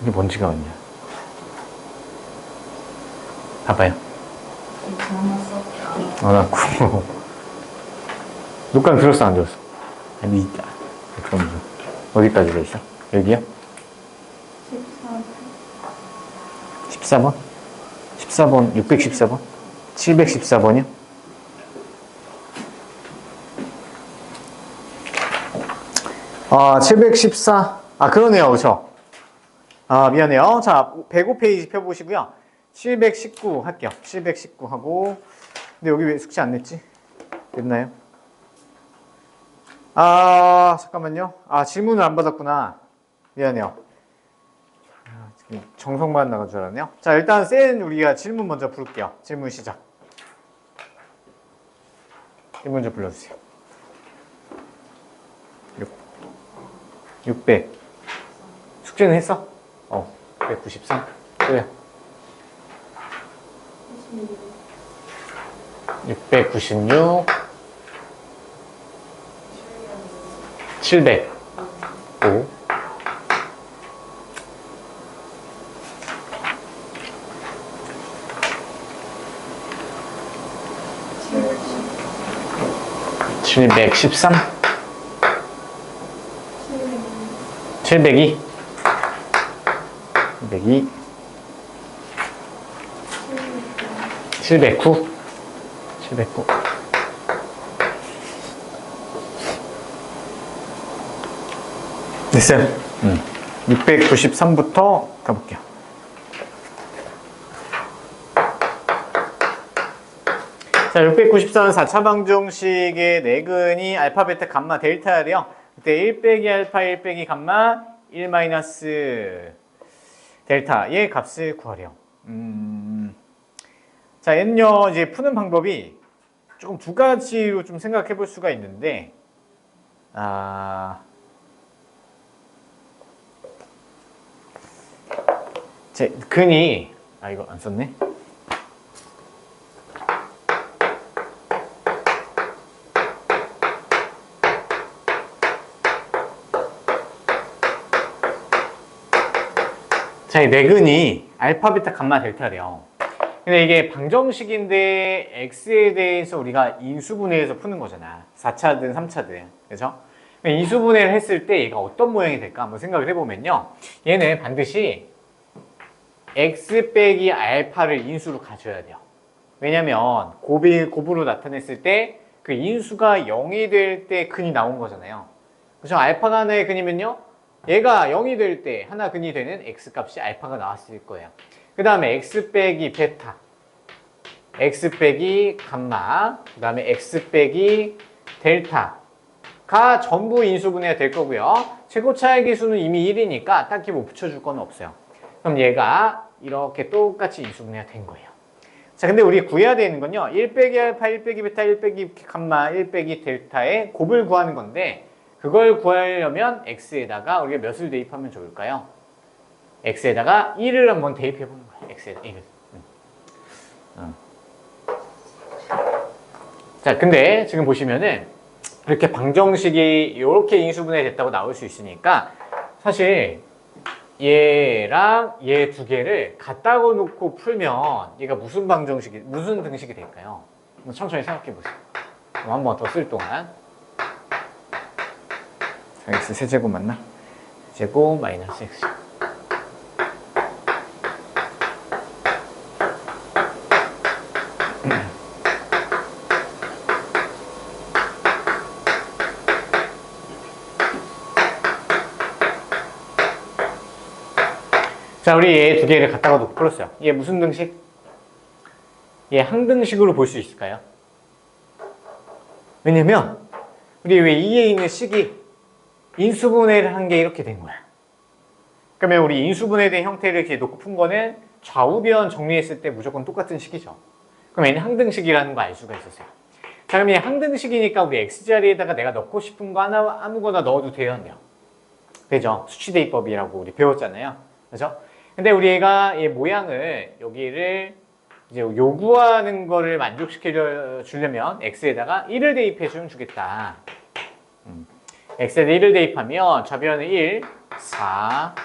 이게 먼지가 왔냐? 봐봐요. 안 왔고. 녹감 들었어, 안 들었어? 아니, 그럼 어디까지 돼 있어? 여기요? 14번? 14번, 614번? 714번이요? 아, 714. 그러네요. 그렇죠? 미안해요. 자, 105페이지 펴보시고요. 719 할게요. 719 하고. 근데 여기 왜 숙제 안 냈지? 냈나요? 잠깐만요. 질문을 안 받았구나. 미안해요. 정성만 나간 줄 알았네요. 자, 일단 우리가 질문 먼저 부를게요. 질문 시작. 질문 좀 불러주세요. 600. 숙제는 했어? 193. 또요. 696. 700. 5. 713. 702. 702. 709. 709. 됐어요. 693부터 가볼게요. 자, 694는 4차 방정식의 내근이 알파, 베타, 감마, 델타래요. 그때 1 빼기 알파, 1 빼기 감마, 1 마이너스 델타의 값을 구하래요. 자, 얘는요, 이제 푸는 방법이 조금 두 가지로 좀 생각해 볼 수가 있는데, 제 근이, 이거 안 썼네. 자, 이 내근이 알파, 베타, 감마, 델타래요. 근데 이게 방정식인데 x에 대해서 우리가 인수분해해서 푸는 거잖아. 4차든 3차든. 그죠? 인수분해를 했을 때 얘가 어떤 모양이 될까 한번 생각을 해보면요. 얘는 반드시 x 빼기 알파를 인수로 가져야 돼요. 왜냐면 곱으로 나타냈을 때 그 인수가 0이 될 때 근이 나온 거잖아요. 그래서 알파가 하나의 근이면요. 얘가 0이 될 때 하나 근이 되는 x값이 알파가 나왔을 거예요. 그 다음에 x 빼기 베타, x 빼기 감마, 그 다음에 x 빼기 델타가 전부 인수분해가 될 거고요. 최고차의 기수는 이미 1이니까 딱히 뭐 붙여줄 건 없어요. 그럼 얘가 이렇게 똑같이 인수분해가 된 거예요. 자, 근데 우리 구해야 되는 건요. 1 빼기 알파, 1 빼기 베타, 1 빼기 감마, 1 빼기 델타의 곱을 구하는 건데 그걸 구하려면 x에다가 우리가 몇을 대입하면 좋을까요? x에다가 1을 한번 대입해 보는 거예요. x에다 1을. 자, 근데 지금 보시면은 이렇게 방정식이 이렇게 인수분해 됐다고 나올 수 있으니까 사실 얘랑 얘 두 개를 갖다 놓고 풀면 얘가 무슨 등식이 될까요? 천천히 생각해 보세요. 한 번 더 쓸 동안. x 세제곱 맞나? 제곱 마이너스 x. 자, 우리 얘 두 개를 갖다가 놓고 풀었어요. 얘 무슨 등식? 얘 항등식으로 볼 수 있을까요? 왜냐면 우리 왜 2에 있는 식이 인수분해를 한 게 이렇게 된 거야. 그러면 우리 인수분해된 형태를 이렇게 놓고 푼 거는 좌우변 정리했을 때 무조건 똑같은 식이죠. 그럼 얘는 항등식이라는 거 알 수가 있었어요. 자, 그럼 얘 항등식이니까 우리 x자리에다가 내가 넣고 싶은 거 아무거나 넣어도 돼요? 되죠? 수치대입법이라고 우리 배웠잖아요. 그죠? 근데 우리 애가 이 모양을 여기를 이제 요구하는 거를 만족시켜 주려면 x에다가 1을 대입해 주면 주겠다. x에다 1을 대입하면 좌변은 1, 4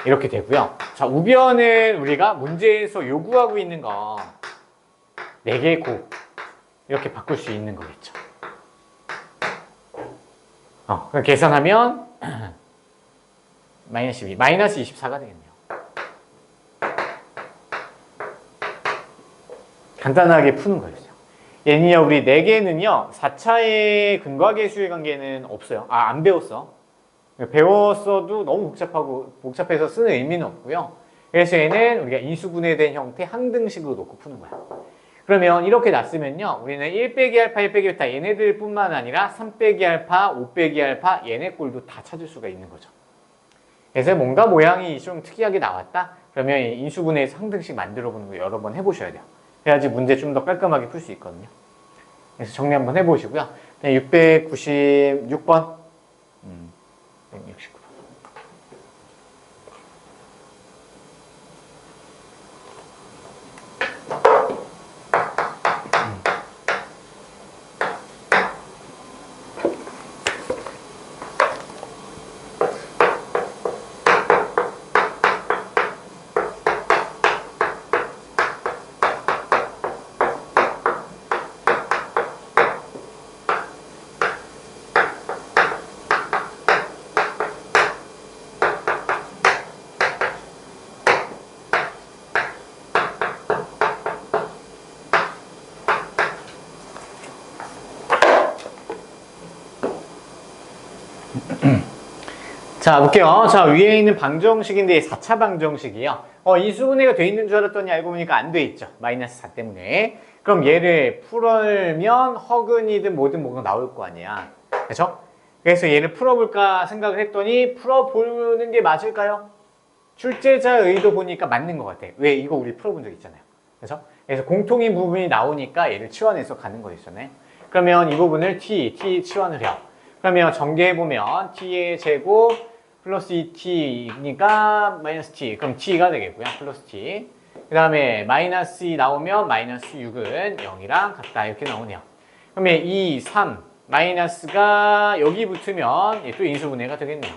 이렇게 되고요. 자, 우변은 우리가 문제에서 요구하고 있는 거 4개의 곱 이렇게 바꿀 수 있는 거겠죠. 그럼 계산하면 마이너스 12, 마이너스 24가 되겠네요. 간단하게 푸는 거였어요. 얘는요, 우리 4개는요, 4차의 근과계수의 관계는 없어요. 안 배웠어. 배웠어도 너무 복잡해서 쓰는 의미는 없고요. 그래서 얘는 우리가 인수분해된 형태 항등식으로 놓고 푸는 거야. 그러면 이렇게 놨으면요, 우리는 1 빼기 알파, 1 빼기 베타 얘네들 뿐만 아니라 3 빼기 알파, 5 빼기 알파 얘네 꼴도 다 찾을 수가 있는 거죠. 그래서 뭔가 모양이 좀 특이하게 나왔다? 그러면 인수분해에서 항등식 만들어 보는 거 여러 번 해보셔야 돼요. 그래야지 문제 좀 더 깔끔하게 풀 수 있거든요. 그래서 정리 한번 해보시고요. 696번. 169번. 자, 볼게요. 자, 위에 있는 방정식인데 4차 방정식이요. 인수분해가 돼 있는 줄 알았더니 알고 보니까 안 돼 있죠. 마이너스 4 때문에. 그럼 얘를 풀면 허근이든 뭐든 뭐가 나올 거 아니야. 그렇죠? 그래서 얘를 풀어볼까 생각을 했더니 풀어보는 게 맞을까요? 출제자 의도 보니까 맞는 것 같아. 왜? 이거 우리 풀어본 적 있잖아요. 그래서 공통인 부분이 나오니까 얘를 치환해서 가는 거였잖아요. 그러면 이 부분을 t 치환을 해요. 그러면 전개해보면 t의 제곱 플러스 2t니까 마이너스 t. 그럼 t가 되겠고요. 플러스 t. 그 다음에 마이너스 2 나오면 마이너스 6은 0이랑 같다. 이렇게 나오네요. 그러면 2, 3, 마이너스가 여기 붙으면 또 인수분해가 되겠네요.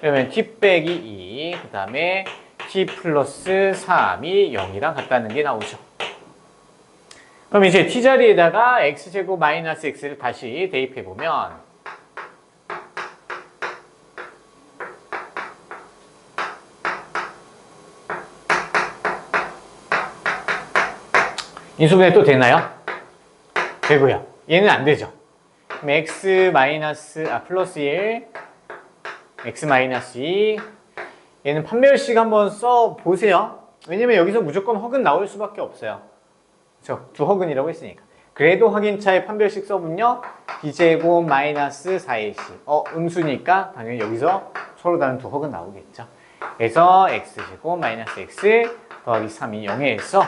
그러면 t 빼기 2, 그 다음에 t 플러스 3이 0이랑 같다는 게 나오죠. 그럼 이제 t자리에다가 x제곱 마이너스 x를 다시 대입해보면 인수분해 또 되나요? 되고요. 얘는 안 되죠. 그럼 x 플러스 1, x 마이너스 2. 얘는 판별식 한번 써 보세요. 왜냐면 여기서 무조건 허근 나올 수밖에 없어요. 그렇죠? 두 허근이라고 했으니까. 그래도 확인차에 판별식 써보면요. b제곱 마이너스 4ac. 음수니까 당연히 여기서 서로 다른 두 허근 나오겠죠. 그래서 x제곱 마이너스 x 더하기 3이 0에서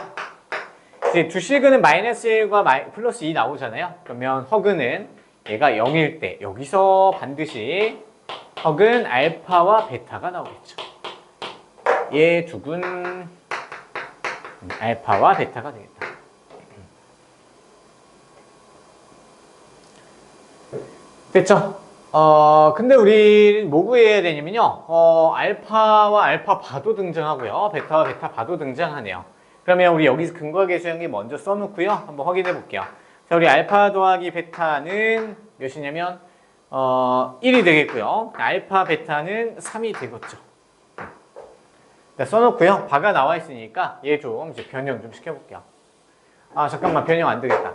이제 두 식은 마이너스 1과 플러스 2 나오잖아요. 그러면 허근은 얘가 0일 때 여기서 반드시 허근 알파와 베타가 나오겠죠. 얘 두근 알파와 베타가 되겠다. 됐죠? 근데 우리 뭐 구해야 되냐면요. 알파와 알파 바도 등장하고요. 베타와 베타 바도 등장하네요. 그러면 우리 여기서 근거계수형이 먼저 써놓고요. 한번 확인해 볼게요. 자, 우리 알파 더하기 베타는 몇이냐면 1이 되겠고요. 알파 베타는 3이 되겠죠. 자, 써놓고요. 바가 나와 있으니까 얘 좀 이제 변형 좀 시켜볼게요. 잠깐만, 변형 안 되겠다.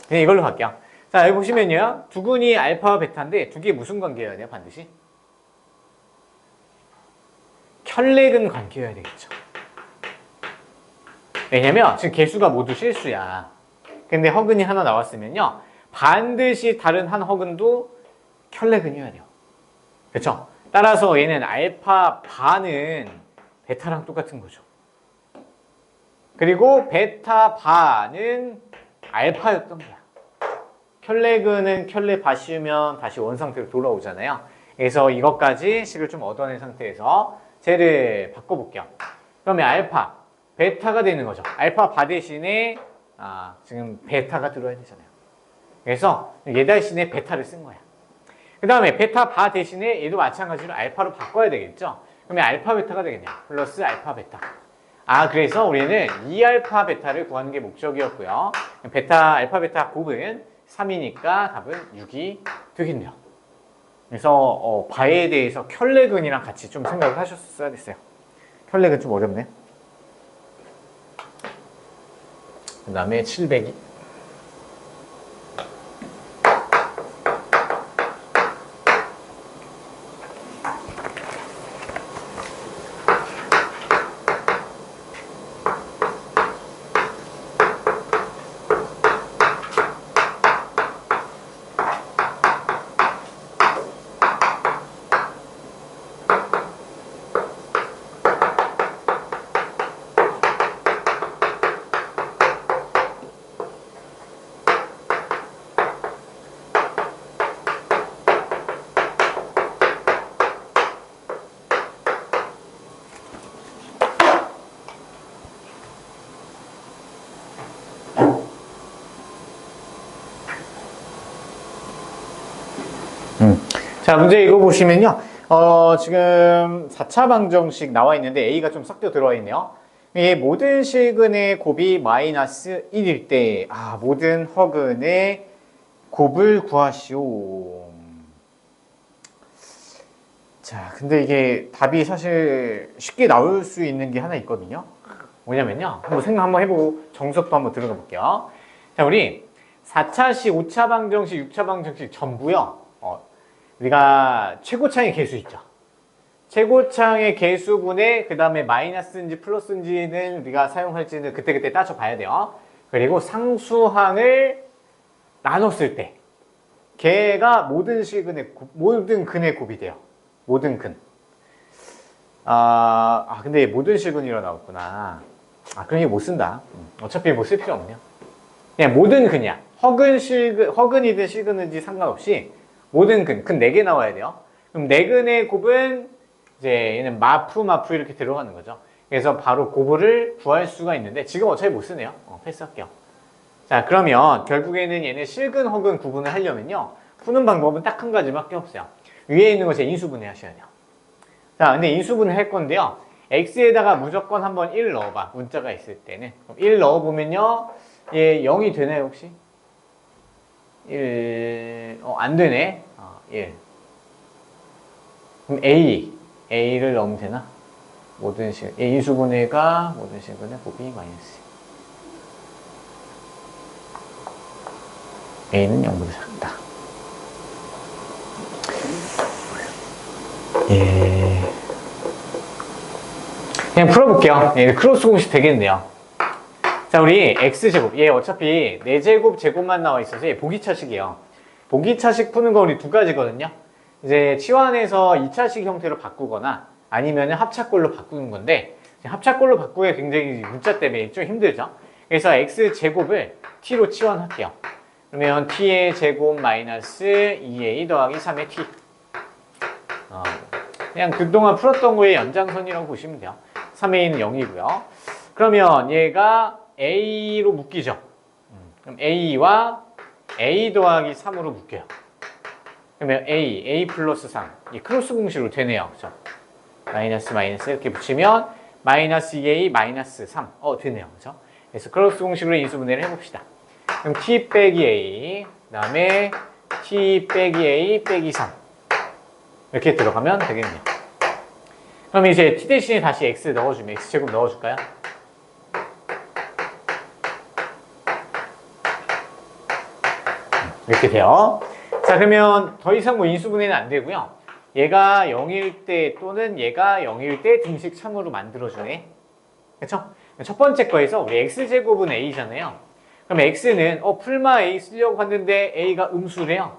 그냥 이걸로 갈게요. 자, 여기 보시면요. 두근이 알파와 베타인데 두 개 무슨 관계여야 돼요, 반드시? 혈렉은 관계여야 되겠죠. 왜냐면 지금 개수가 모두 실수야. 근데 허근이 하나 나왔으면요. 반드시 다른 한 허근도 혈렉은이어야 돼요. 그렇죠? 따라서 얘는 알파 반은 베타랑 똑같은 거죠. 그리고 베타 바는 알파였던 거야. 켤레근은 켤레 바 씌우면 다시 원상태로 돌아오잖아요. 그래서 이것까지 식을 좀 얻어낸 상태에서 쟤를 바꿔볼게요. 그러면 알파, 베타가 되는 거죠. 알파 바 대신에 지금 베타가 들어야 되잖아요. 그래서 얘 대신에 베타를 쓴 거야. 그 다음에 베타 바 대신에 얘도 마찬가지로 알파로 바꿔야 되겠죠. 그러면 알파 베타가 되겠네요. 플러스 알파 베타. 그래서 우리는 2알파 베타를 구하는 게 목적이었고요. 베타, 알파 베타 곱은 3이니까 답은 6이 되겠네요. 그래서 바에 대해서 켤레근이랑 같이 좀 생각을 하셨어야 됐어요. 켤레근 좀 어렵네. 그 다음에 700이. 자, 문제 읽어보시면요. 지금 4차 방정식 나와 있는데 A가 좀 섞여 들어와 있네요. 이 모든 실근의 곱이 마이너스 1일 때, 모든 허근의 곱을 구하시오. 자, 근데 이게 답이 사실 쉽게 나올 수 있는 게 하나 있거든요. 뭐냐면요. 한번 해보고 정석도 한번 들어가 볼게요. 자, 우리 4차식, 5차 방정식, 6차 방정식 전부요. 우리가 최고차의 개수 있죠. 최고차의 개수분에 그 다음에 마이너스인지 플러스인지는 우리가 사용할지는 그때그때 따져봐야 돼요. 그리고 상수항을 나눴을 때 걔가 모든 근의 곱이 돼요. 모든 근. 근데 모든 실근이라 나왔구나. 그럼 이거 못 쓴다. 어차피 뭐 쓸 필요 없네요. 그냥 모든 근이야. 허근이든 실근인지 상관없이 모든 근 4개 나와야 돼요. 그럼 4근의 곱은 이제 얘는 마프 이렇게 들어가는 거죠. 그래서 바로 곱을 구할 수가 있는데 지금 어차피 못 쓰네요. 패스할게요. 자, 그러면 결국에는 얘는 실근, 허근 구분을 하려면요. 푸는 방법은 딱 한 가지밖에 없어요. 위에 있는 것에 인수분해 하셔야 돼요. 자, 근데 인수분해 할 건데요. x에다가 무조건 한번 1 넣어봐. 문자가 있을 때는. 그럼 1 넣어보면요. 얘 0이 되나요, 혹시? 1, 안 되네. 1. 그럼 A를 넣으면 되나? 모든 식, 인수분해가 모든 식분의 곱이 마이너스. A는 0보다 작다. 그냥 풀어볼게요. 크로스 공식 되겠네요. 자, 우리 x제곱. 얘 어차피 4제곱, 제곱만 나와 있어서 얘 보기차식이에요. 보기차식 푸는 거 우리 2가지거든요. 이제 치환해서 2차식 형태로 바꾸거나 아니면 합차꼴로 바꾸는 건데 합차꼴로 바꾸기가 굉장히 문자 때문에 좀 힘들죠. 그래서 x제곱을 t로 치환할게요. 그러면 t의 제곱 마이너스 2a 더하기 3의 t. 그냥 그동안 풀었던 거의 연장선이라고 보시면 돼요. 3a는 0이고요. 그러면 얘가 a로 묶이죠. 그럼 a와 a 더하기 3으로 묶여요. 그러면 a 플러스 3. 이 크로스 공식으로 되네요. 그죠? 마이너스 이렇게 붙이면 마이너스 2a 마이너스 3. 되네요. 그죠? 그래서 크로스 공식으로 인수분해를 해봅시다. 그럼 t 빼기 a, 그 다음에 t 빼기 a 빼기 3. 이렇게 들어가면 되겠네요. 그럼 이제 t 대신에 다시 x 넣어주면 x제곱 넣어줄까요? 이렇게 돼요. 자, 그러면 더 이상 뭐 인수분해는 안 되고요. 얘가 0일 때 또는 얘가 0일 때 등식 참으로 만들어주네. 그쵸? 첫 번째 거에서 우리 x제곱은 a잖아요. 그럼 x는 풀마 a 쓰려고 하는데 a가 음수래요.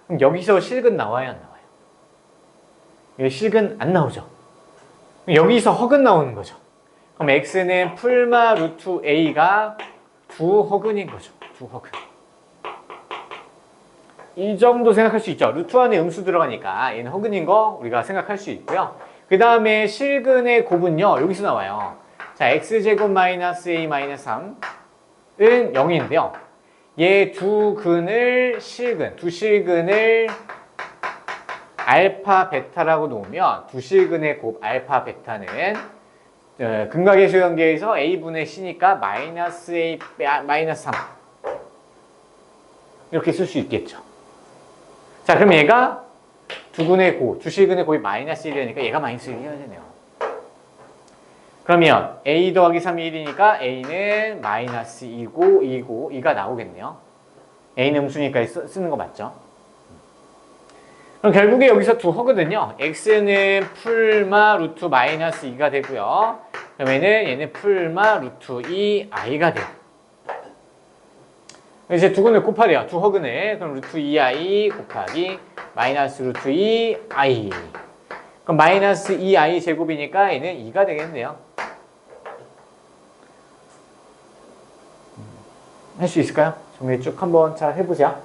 그럼 여기서 실근 나와요, 안 나와요? 여기 실근 안 나오죠? 여기서 허근 나오는 거죠. 그럼 x는 풀마 루트 a가 두 허근인 거죠. 두 허근. 이 정도 생각할 수 있죠. 루트 안에 음수 들어가니까 얘는 허근인 거 우리가 생각할 수 있고요. 그 다음에 실근의 곱은요. 여기서 나와요. 자, x제곱 마이너스 a 마이너스 3은 0인데요. 얘 두 근을 실근, 두 실근을 알파 베타라고 놓으면 두 실근의 곱 알파 베타는 근각의 수관계에서 a분의 c니까 마이너스 a 마이너스 3 이렇게 쓸 수 있겠죠. 자, 그럼 얘가 두 근의 곱, 두 실근의 곱이 마이너스 1이니까 얘가 마이너스 1이어야 되네요. 그러면 a 더하기 3이 1이니까 a는 마이너스 2고 2가 나오겠네요. a는 음수니까 쓰는 거 맞죠? 그럼 결국에 여기서 두 허거든요. x는 풀마 루트 마이너스 2가 되고요. 그러면은 얘는 풀마 루트 2i가 돼요. 이제 두 근을 곱하래요. 두 허근을. 그럼 루트 2i 곱하기 마이너스 루트 2i. 그럼 마이너스 2i 제곱이니까 얘는 2가 되겠네요. 할 수 있을까요? 정리 쭉 한번 잘 해보자.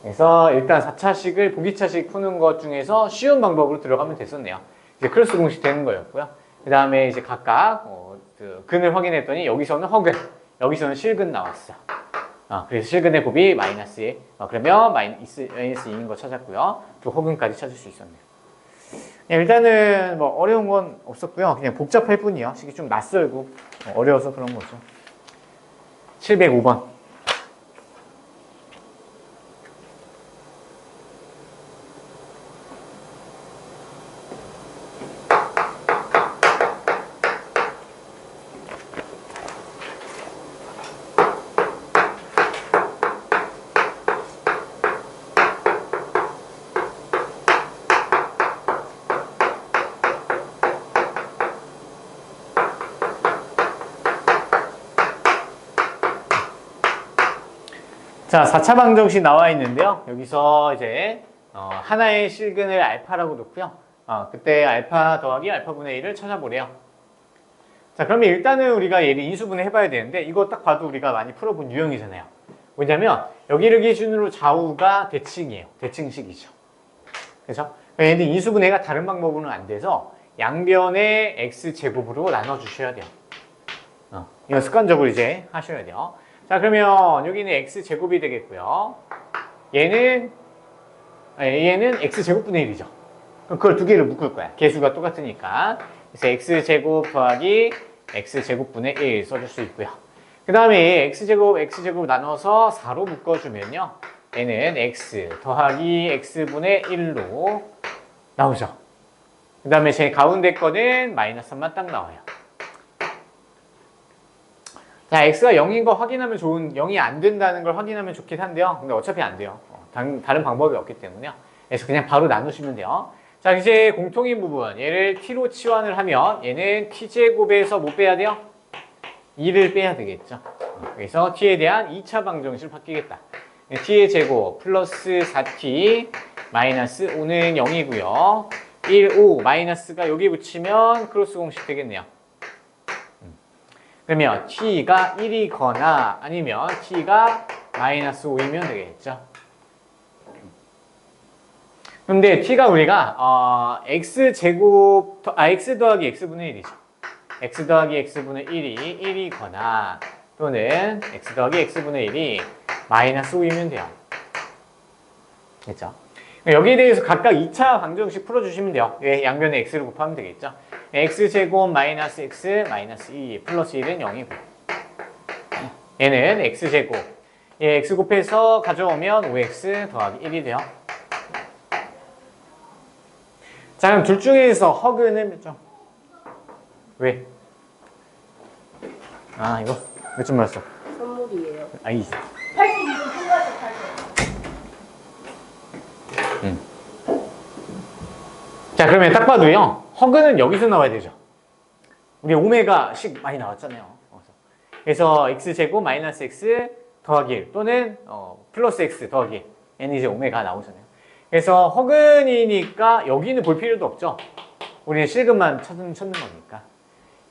그래서 일단 4차식을 보기차식 푸는 것 중에서 쉬운 방법으로 들어가면 됐었네요. 이제 크로스 공식 되는 거였고요. 그 다음에 이제 각각 그 근을 확인했더니 여기서는 허근, 여기서는 실근 나왔어. 그래서 실근의 곱이 마이너스 1. 그러면 마이너스 2인 거 찾았고요. 또 허근까지 찾을 수 있었네요. 일단은 뭐 어려운 건 없었고요. 그냥 복잡할 뿐이요. 식이 좀 낯설고 어려워서 그런 거죠. 705번. 자, 4차 방정식 나와 있는데요. 여기서 이제 하나의 실근을 알파라고 놓고요. 그때 알파 더하기 알파분의 1을 찾아보래요. 자, 그러면 일단은 우리가 얘를 인수분해 해봐야 되는데 이거 딱 봐도 우리가 많이 풀어본 유형이잖아요. 뭐냐면 여기를 기준으로 좌우가 대칭이에요. 대칭식이죠. 그렇죠? 얘는 인수분해가 다른 방법으로는 안 돼서 양변의 x제곱으로 나눠주셔야 돼요. 이거 습관적으로 이제 하셔야 돼요. 자, 그러면 여기는 x제곱이 되겠고요. 얘는 x제곱분의 1이죠. 그럼 그걸 두 개를 묶을 거야. 개수가 똑같으니까. 그래서 x제곱 더하기 x제곱분의 1 써줄 수 있고요. 그 다음에 x제곱 나눠서 4로 묶어주면요. 얘는 x 더하기 x분의 1로 나오죠. 그 다음에 제 가운데 거는 마이너스 3만 딱 나와요. 자, x가 0인 거 확인하면 0이 안 된다는 걸 확인하면 좋긴 한데요. 근데 어차피 안 돼요. 다른 방법이 없기 때문에요. 그래서 그냥 바로 나누시면 돼요. 자, 이제 공통인 부분. 얘를 t로 치환을 하면 얘는 t제곱에서 뭐 빼야 돼요? 2를 빼야 되겠죠. 그래서 t에 대한 2차 방정식을 바뀌겠다. t의 제곱 플러스 4t 마이너스 5는 0이고요. 1, 5 마이너스가 여기 붙이면 크로스 공식 되겠네요. 그러면 t가 1이거나 아니면 t가 마이너스 5이면 되겠죠. 근데 t가 우리가 x 더하기 x분의 1이죠. x 더하기 x분의 1이 1이거나 또는 x 더하기 x분의 1이 마이너스 5이면 돼요. 됐죠? 여기에 대해서 각각 2차 방정식 풀어주시면 돼요. 양변에 x를 곱하면 되겠죠. x제곱 마이너스 x 마이너스 2 플러스 1은 0이고 얘는 x제곱 x 곱해서 가져오면 5x 더하기 1이 돼요. 자, 그럼 둘 중에서 허근은 몇 점? 왜? 이거 몇 점 맞았어? 선물이에요. 이 82점 통과해서 8점. 자, 그러면 딱 봐도요. 허근은 여기서 나와야 되죠. 우리 오메가식 많이 나왔잖아요. 그래서 x제곱 마이너스 x 더하기 1 또는 플러스 x 더하기 1 얘는 이제 오메가 나오잖아요. 그래서 허근이니까 여기는 볼 필요도 없죠. 우리는 실근만 찾는 거니까.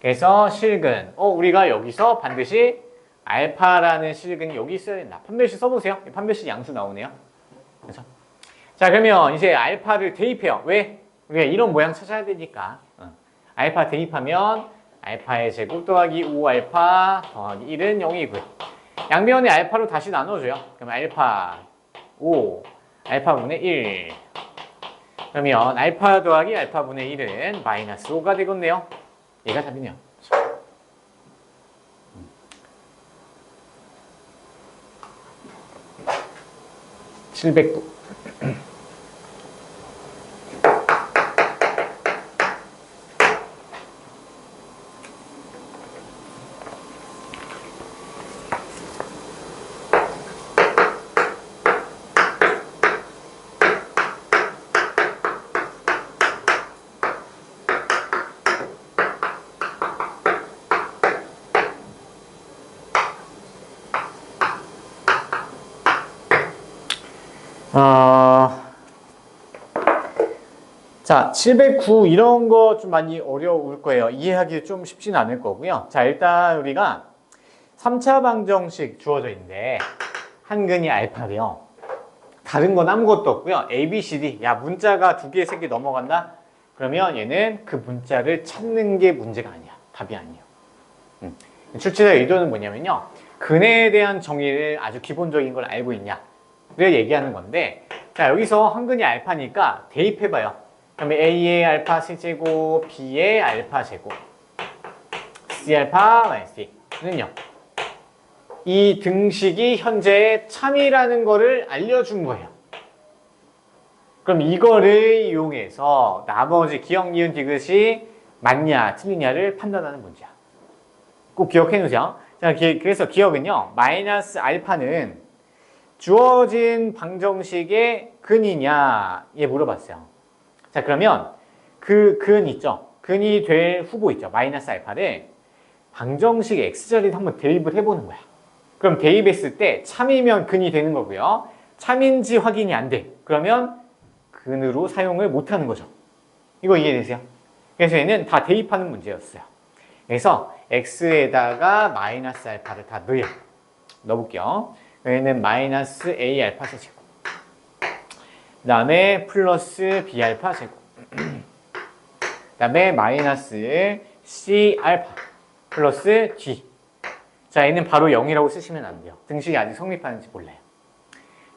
그래서 실근. 우리가 여기서 반드시 알파라는 실근이 여기 있어야 된다. 판별식 써보세요. 판별식 양수 나오네요. 그래서 자, 그러면 이제 알파를 대입해요. 왜? 우리가 이런 모양 찾아야 되니까. 알파 대입하면 알파의 제곱 더하기 5알파 더하기 1은 0이고요. 양변의 알파로 다시 나눠줘요. 그럼 알파 5, 알파분의 1. 그러면 알파 더하기 알파분의 1은 마이너스 5가 되겠네요. 얘가 답이네요. 709. 자, 709 이런 거 좀 많이 어려울 거예요. 이해하기 좀 쉽진 않을 거고요. 자, 일단 우리가 3차 방정식 주어져 있는데 한근이 알파래요. 다른 건 아무것도 없고요. A, B, C, D. 야, 문자가 2개, 3개 넘어간다? 그러면 얘는 그 문자를 찾는 게 문제가 아니야. 답이 아니에요. 출제자의 의도는 뭐냐면요. 근에 대한 정의를 아주 기본적인 걸 알고 있냐. 를 얘기하는 건데, 자, 여기서 한근이 알파니까 대입해봐요. 그러면 A의 알파 C제곱, B의 알파 제곱, C 알파 마이너스 D는요. 이 등식이 현재 참이라는 거를 알려준 거예요. 그럼 이거를 이용해서 나머지 기억, 니은, 디귿이 맞냐, 틀리냐를 판단하는 문제야. 꼭 기억해 놓으세요. 자, 그래서 기억은요. 마이너스 알파는 주어진 방정식의 근이냐, 얘 물어봤어요. 자, 그러면 그 근 있죠? 근이 될 후보 있죠? 마이너스 알파를 방정식 x자리에 한번 대입을 해보는 거야. 그럼 대입했을 때 참이면 근이 되는 거고요. 참인지 확인이 안 돼. 그러면 근으로 사용을 못하는 거죠. 이거 이해되세요? 그래서 얘는 다 대입하는 문제였어요. 그래서 x에다가 마이너스 알파를 다 넣어볼게요. 얘는 마이너스 a 알파 제곱, 그 다음에 플러스 b 알파 제곱, 그 다음에 마이너스 c 알파 플러스 d. 자, 얘는 바로 0이라고 쓰시면 안 돼요. 등식이 아직 성립하는지 몰라요.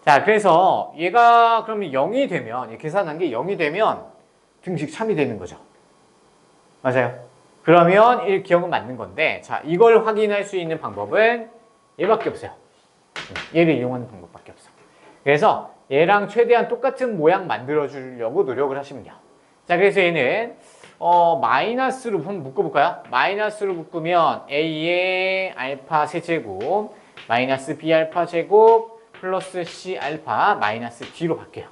자, 그래서 얘가 그러면 0이 되면, 계산한 게 0이 되면 등식 참이 되는 거죠. 맞아요. 그러면 1 기억은 맞는 건데, 자, 이걸 확인할 수 있는 방법은 얘밖에 없어요. 얘를 이용하는 방법밖에 없어. 그래서 얘랑 최대한 똑같은 모양 만들어 주려고 노력을 하시면 돼요. 자, 그래서 얘는 마이너스로 한번 묶어볼까요? 마이너스로 묶으면 A의 알파 세제곱 마이너스 B 알파 제곱 플러스 C 알파 마이너스 D로 바뀌어요.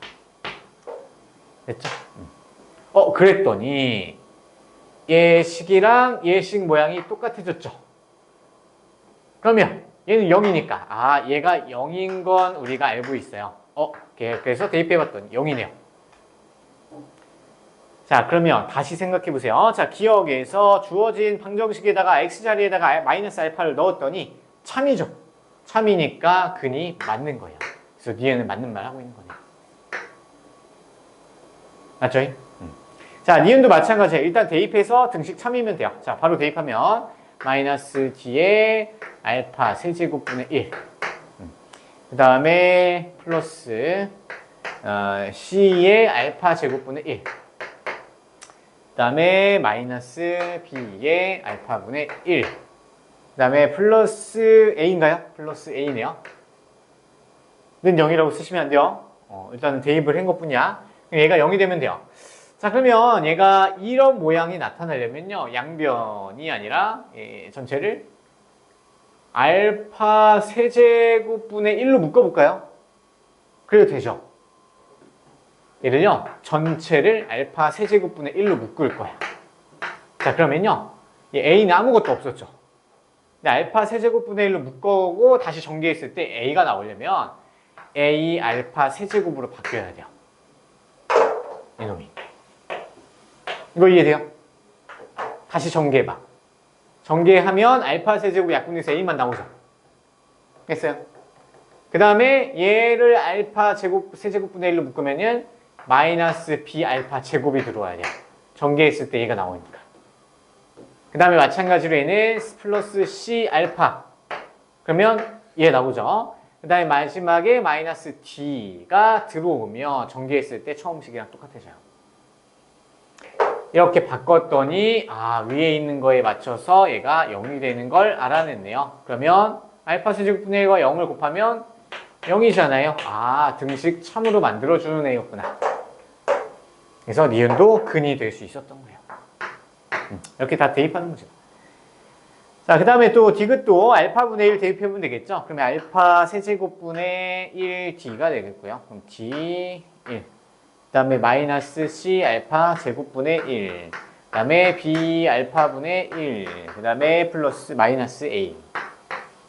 됐죠? 그랬더니 얘식이랑 얘식 모양이 똑같아졌죠? 그러면 얘는 0이니까 얘가 0인 건 우리가 알고 있어요. 그래서 대입해봤더니 0이네요. 자, 그러면 다시 생각해보세요. 자, 기억에서 주어진 방정식에다가 x자리에다가 마이너스 알파를 넣었더니 참이죠. 참이니까 근이 맞는 거예요. 그래서 니은은 맞는 말 하고 있는 거네요. 맞죠? 자, 니은도 마찬가지예요. 일단 대입해서 등식 참이면 돼요. 자, 바로 대입하면 마이너스 d의 알파 세제곱분의 1. 그 다음에 플러스 c의 알파 제곱분의 1. 그 다음에 마이너스 b의 알파분의 1. 그 다음에 플러스 a인가요? 플러스 a네요. 는 0이라고 쓰시면 안 돼요. 일단은 대입을 한 것뿐이야. 얘가 0이 되면 돼요. 자, 그러면 얘가 이런 모양이 나타나려면요. 양변이 아니라 전체를 알파 세제곱분의 1로 묶어볼까요? 그래도 되죠. 얘를요. 전체를 알파 세제곱분의 1로 묶을 거야. 자, 그러면요. 이 a는 아무것도 없었죠. 근데 알파 세제곱분의 1로 묶어오고 다시 전개했을 때 a가 나오려면 a 알파 세제곱으로 바뀌어야 돼요. 이놈이. 이거 이해돼요? 다시 전개해봐. 전개하면 알파 세제곱 약분해서 A만 나오죠. 됐어요? 그 다음에 얘를 알파 제곱 세제곱분의 1로 묶으면은 마이너스 B 알파 제곱이 들어와야 돼요. 전개했을 때 얘가 나오니까. 그 다음에 마찬가지로 얘는 플러스 C 알파. 그러면 얘 나오죠. 그 다음에 마지막에 마이너스 D가 들어오면 전개했을 때 처음식이랑 똑같아져요. 이렇게 바꿨더니 위에 있는 거에 맞춰서 얘가 0이 되는 걸 알아냈네요. 그러면 알파 세제곱분의 1과 0을 곱하면 0이잖아요. 등식 참으로 만들어주는 애였구나. 그래서 니은도 근이 될 수 있었던 거예요. 이렇게 다 대입하는 문제다. 자, 그 다음에 또 디귿도 알파분의 1 대입해보면 되겠죠? 그러면 알파 세제곱분의 1D가 되겠고요. 그럼 D 1. 그 다음에 마이너스 C 알파 제곱분의 1. 그 다음에 B 알파분의 1. 그 다음에 플러스 마이너스 A.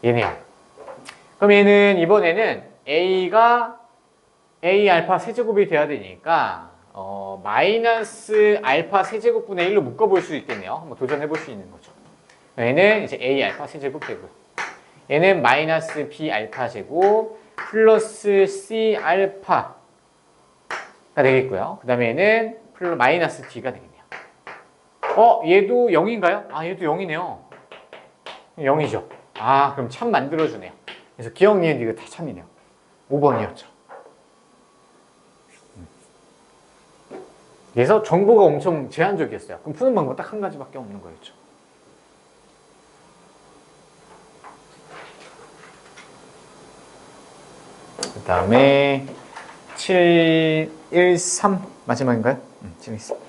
얘네요. 그럼 얘는 이번에는 A가 A 알파 세제곱이 돼야 되니까 마이너스 알파 세제곱분의 1로 묶어볼 수 있겠네요. 한번 도전해볼 수 있는 거죠. 얘는 이제 A 알파 세제곱 되고 얘는 마이너스 B 알파 제곱 플러스 C 알파가 되겠고요. 그 다음에 얘는 마이너스 D가 되겠네요. 얘도 0인가요? 얘도 0이네요. 0이죠. 그럼 참 만들어주네요. 그래서 기억, 니은, 이거 다 참이네요. 5번이었죠. 그래서 정보가 엄청 제한적이었어요. 그럼 푸는 방법 딱 한 가지밖에 없는 거였죠. 그 다음에 713 마지막인가요? 713.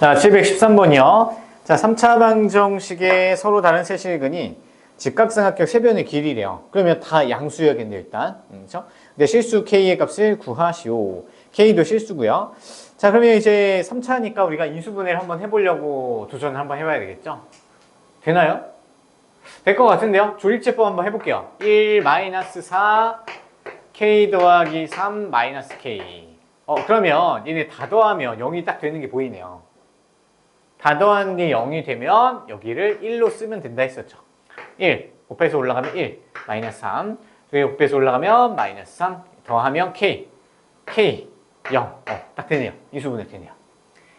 자, 713번이요. 자, 3차 방정식의 서로 다른 세실근이 직각삼각형 세 변의 길이래요. 그러면 다 양수여야겠네요, 일단. 그렇죠? 근데 실수 K의 값을 구하시오. K도 실수고요. 자, 그러면 이제 3차니까 우리가 인수분해를 한번 해보려고 도전을 한번 해봐야 되겠죠? 되나요? 될 것 같은데요? 조립제법 한번 해볼게요. 1-4 K 더하기 3 마이너스 K. 그러면 얘네 다 더하면 0이 딱 되는 게 보이네요. 다 더한 게 0이 되면 여기를 1로 쓰면 된다 했었죠. 1, 곱해서 올라가면 1, 마이너스 3. 여기 곱해서 올라가면 마이너스 3. 더하면 K, 0. 딱 되네요. 인수분해 되네요.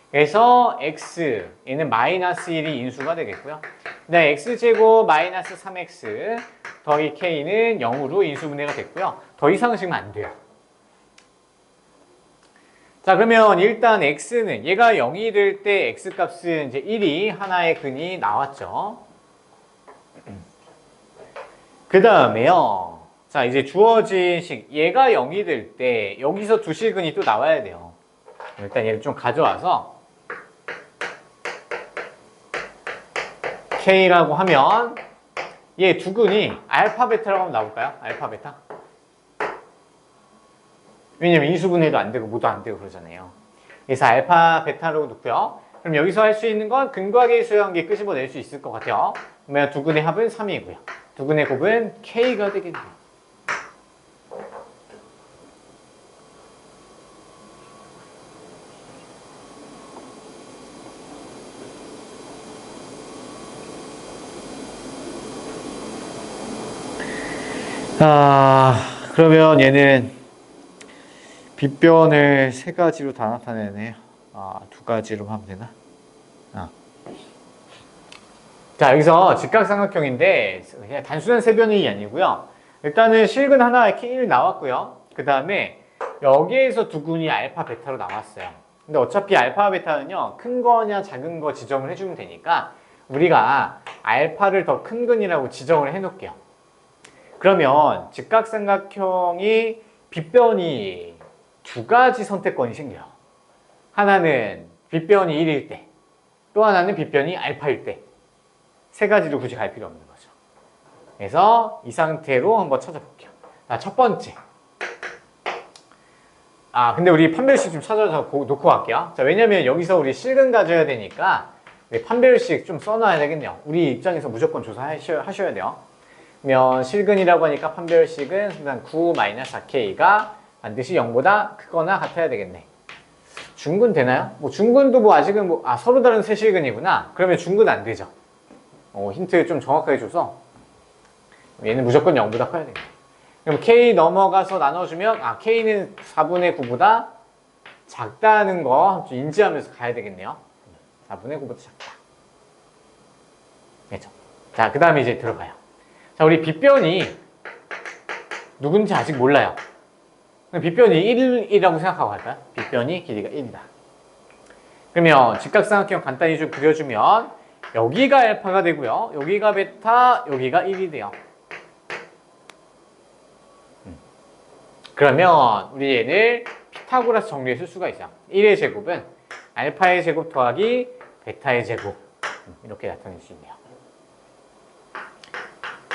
그래서 X, 얘는 마이너스 1이 인수가 되겠고요. 네, X제곱 마이너스 3X 더하기 K는 0으로 인수분해가 됐고요. 더 이상은 지금 안 돼요. 자, 그러면 일단 x는 얘가 0이 될 때 x값은 이제 1이 하나의 근이 나왔죠. 그 다음에요. 자, 이제 주어진 식 얘가 0이 될 때 여기서 두 실근이 또 나와야 돼요. 일단 얘를 좀 가져와서 K라고 하면 얘 두 근이 알파 베타라고 하면 나올까요? 알파 베타? 왜냐면 인수분해도 안 되고 뭐도 안 되고 그러잖아요. 그래서 알파 베타로 놓고요. 그럼 여기서 할 수 있는 건 근과 계수관계 끄집어낼 수 있을 것 같아요. 그러면 두 근의 합은 3이고요. 두 근의 곱은 K가 되겠네요. 그러면 얘는 빗변을 세 가지로 다 나타내네요. 두 가지로 하면 되나? 자, 여기서 직각삼각형인데 그냥 단순한 세 변이 아니고요. 일단은 실근 하나 이렇게 1 나왔고요. 그 다음에 여기에서 두 근이 알파 베타로 나왔어요. 근데 어차피 알파 베타는요, 큰 거냐 작은 거 지정을 해주면 되니까 우리가 알파를 더 큰 근이라고 지정을 해놓을게요. 그러면 직각삼각형이 빗변이 두 가지 선택권이 생겨요. 하나는 빗변이 1일 때, 또 하나는 빗변이 알파일 때. 세 가지로 굳이 갈 필요 없는 거죠. 그래서 이 상태로 한번 찾아볼게요. 자, 첫 번째. 근데 우리 판별식 좀 찾아서 놓고 갈게요. 자, 왜냐면 여기서 우리 실근 가져야 되니까 판별식 좀 써놔야 되겠네요. 우리 입장에서 무조건 조사하셔야 돼요. 그러면 실근이라고 하니까 판별식은 일단 9-4K가 반드시 0보다 크거나 같아야 되겠네. 중근 되나요? 뭐 중근도 뭐 아직은 서로 다른 세 실근이구나. 그러면 중근 안 되죠. 힌트 좀 정확하게 줘서 얘는 무조건 0보다 커야 되겠네. 그럼 K 넘어가서 나눠주면 K는 4분의 9보다 작다는 거 좀 인지하면서 가야 되겠네요. 4분의 9보다 작다. 그렇죠? 자, 그 다음에 이제 들어가요. 자, 우리 빗변이 누군지 아직 몰라요. 빗변이 1이라고 생각하고 갈까요? 빗변이 길이가 1이다. 그러면 직각삼각형 간단히 좀 그려주면 여기가 알파가 되고요. 여기가 베타, 여기가 1이 돼요. 그러면 우리 얘를 피타고라스 정리해 쓸 수가 있어요. 1의 제곱은 알파의 제곱 더하기 베타의 제곱. 이렇게 나타낼 수 있네요.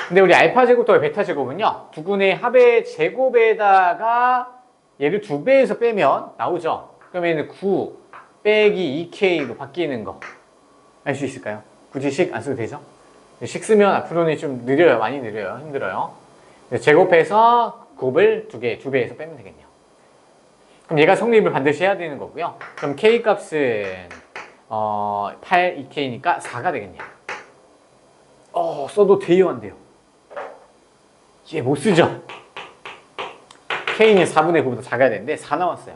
근데 우리 알파 제곱 더하기 베타 제곱은요, 두근의 합의 제곱에다가 얘를 2배에서 빼면 나오죠. 그러면 9 빼기 2K로 바뀌는 거 알 수 있을까요? 굳이 식 안 써도 되죠? 식 쓰면 앞으로는 좀 느려요. 많이 느려요. 힘들어요. 제곱해서 곱을 2배에서 빼면 되겠네요. 그럼 얘가 성립을 반드시 해야 되는 거고요. 그럼 K 값은 8 2K니까 4가 되겠네요. 써도 돼요, 안 돼요? 얘 못 쓰죠? K는 4분의 9보다 작아야 되는데 4 나왔어요.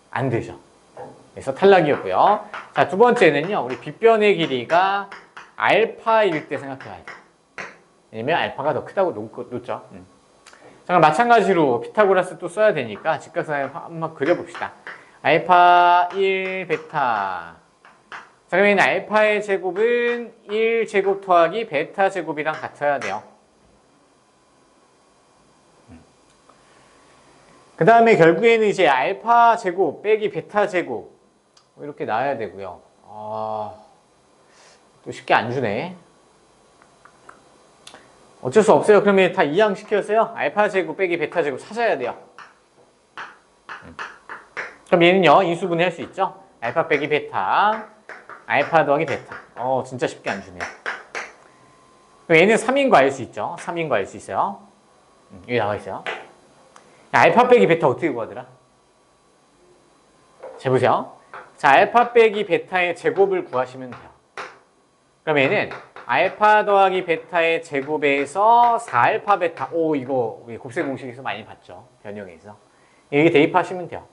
안 되죠. 그래서 탈락이었고요. 자, 두 번째는요. 우리 빗변의 길이가 알파일 때 생각해야 돼요. 왜냐면 알파가 더 크다고 놓죠. 자, 마찬가지로 피타고라스 또 써야 되니까 직각삼각형 한번 그려봅시다. 알파 1 베타. 자, 그러면 알파의 제곱은 1 제곱 더하기 베타 제곱이랑 같아야 돼요. 그 다음에 결국에는 이제 알파 제곱 빼기 베타 제곱 이렇게 나와야 되고요. 또 쉽게 안 주네. 어쩔 수 없어요. 그러면 다 이항시켜서요. 알파 제곱 빼기 베타 제곱 찾아야 돼요. 그럼 얘는요. 인수분해 할 수 있죠. 알파 빼기 베타, 알파 더하기 베타. 진짜 쉽게 안 주네요. 그럼 얘는 3인 거 알 수 있죠. 3인 거 알 수 있어요. 여기 나와 있어요. 알파 빼기 베타 어떻게 구하더라? 자, 보세요. 자, 알파 빼기 베타의 제곱을 구하시면 돼요. 그럼 얘는 알파 더하기 베타의 제곱에서 4알파 베타. 이거 우리 곱셈 공식에서 많이 봤죠. 변형에서. 여기 대입하시면 돼요.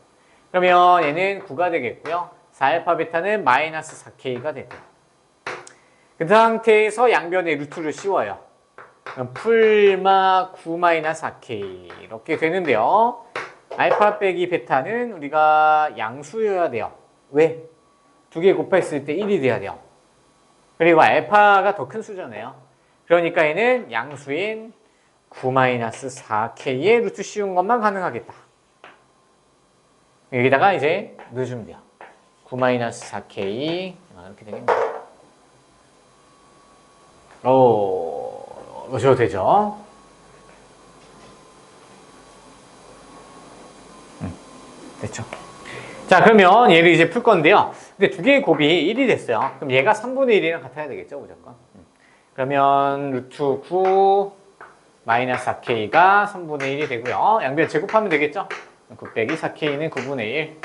그러면 얘는 9가 되겠고요. 4알파 베타는 마이너스 4K가 되고요. 그 상태에서 양변에 루트를 씌워요. 풀마 9-4K 이렇게 되는데요. 알파 빼기 베타는 우리가 양수여야 돼요. 왜? 2개 곱했을 때 1이 돼야 돼요. 그리고 알파가 더 큰 수잖아요. 그러니까 얘는 양수인 9-4K의 루트 씌운 것만 가능하겠다. 여기다가 이제 넣어주면 돼요. 9-4K 이렇게 되겠네요. 넣으셔도 되죠. 됐죠. 자, 그러면 얘를 이제 풀 건데요. 근데 두 개의 곱이 1이 됐어요. 그럼 얘가 3분의 1이랑 같아야 되겠죠, 무조건. 그러면 루트 9 마이너스 4K가 3분의 1이 되고요. 양변 제곱하면 되겠죠? 9 빼기 4K는 9분의 1.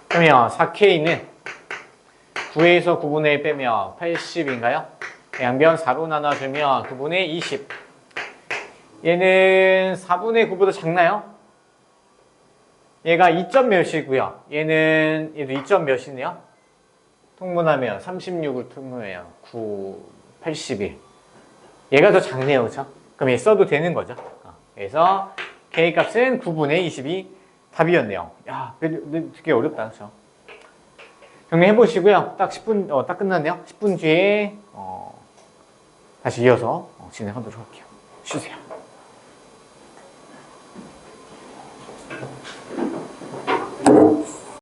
그러면 4K는 9에서 9분의 1 빼면 80인가요? 양변 4로 나눠주면 9분의 20. 얘는 4분의 9보다 작나요? 얘가 2점 몇이고요. 얘도 2점 몇이네요. 통분하면 36을 통분해요. 9, 81. 얘가 더 작네요. 그렇죠? 그럼 얘 써도 되는 거죠. 그래서 K 값은 9분의 20이 답이었네요. 야, 되게 어렵다. 그렇죠? 정리해 보시고요. 딱 10분, 딱 끝났네요. 10분 뒤에 다시 이어서 진행하도록 할게요. 쉬세요.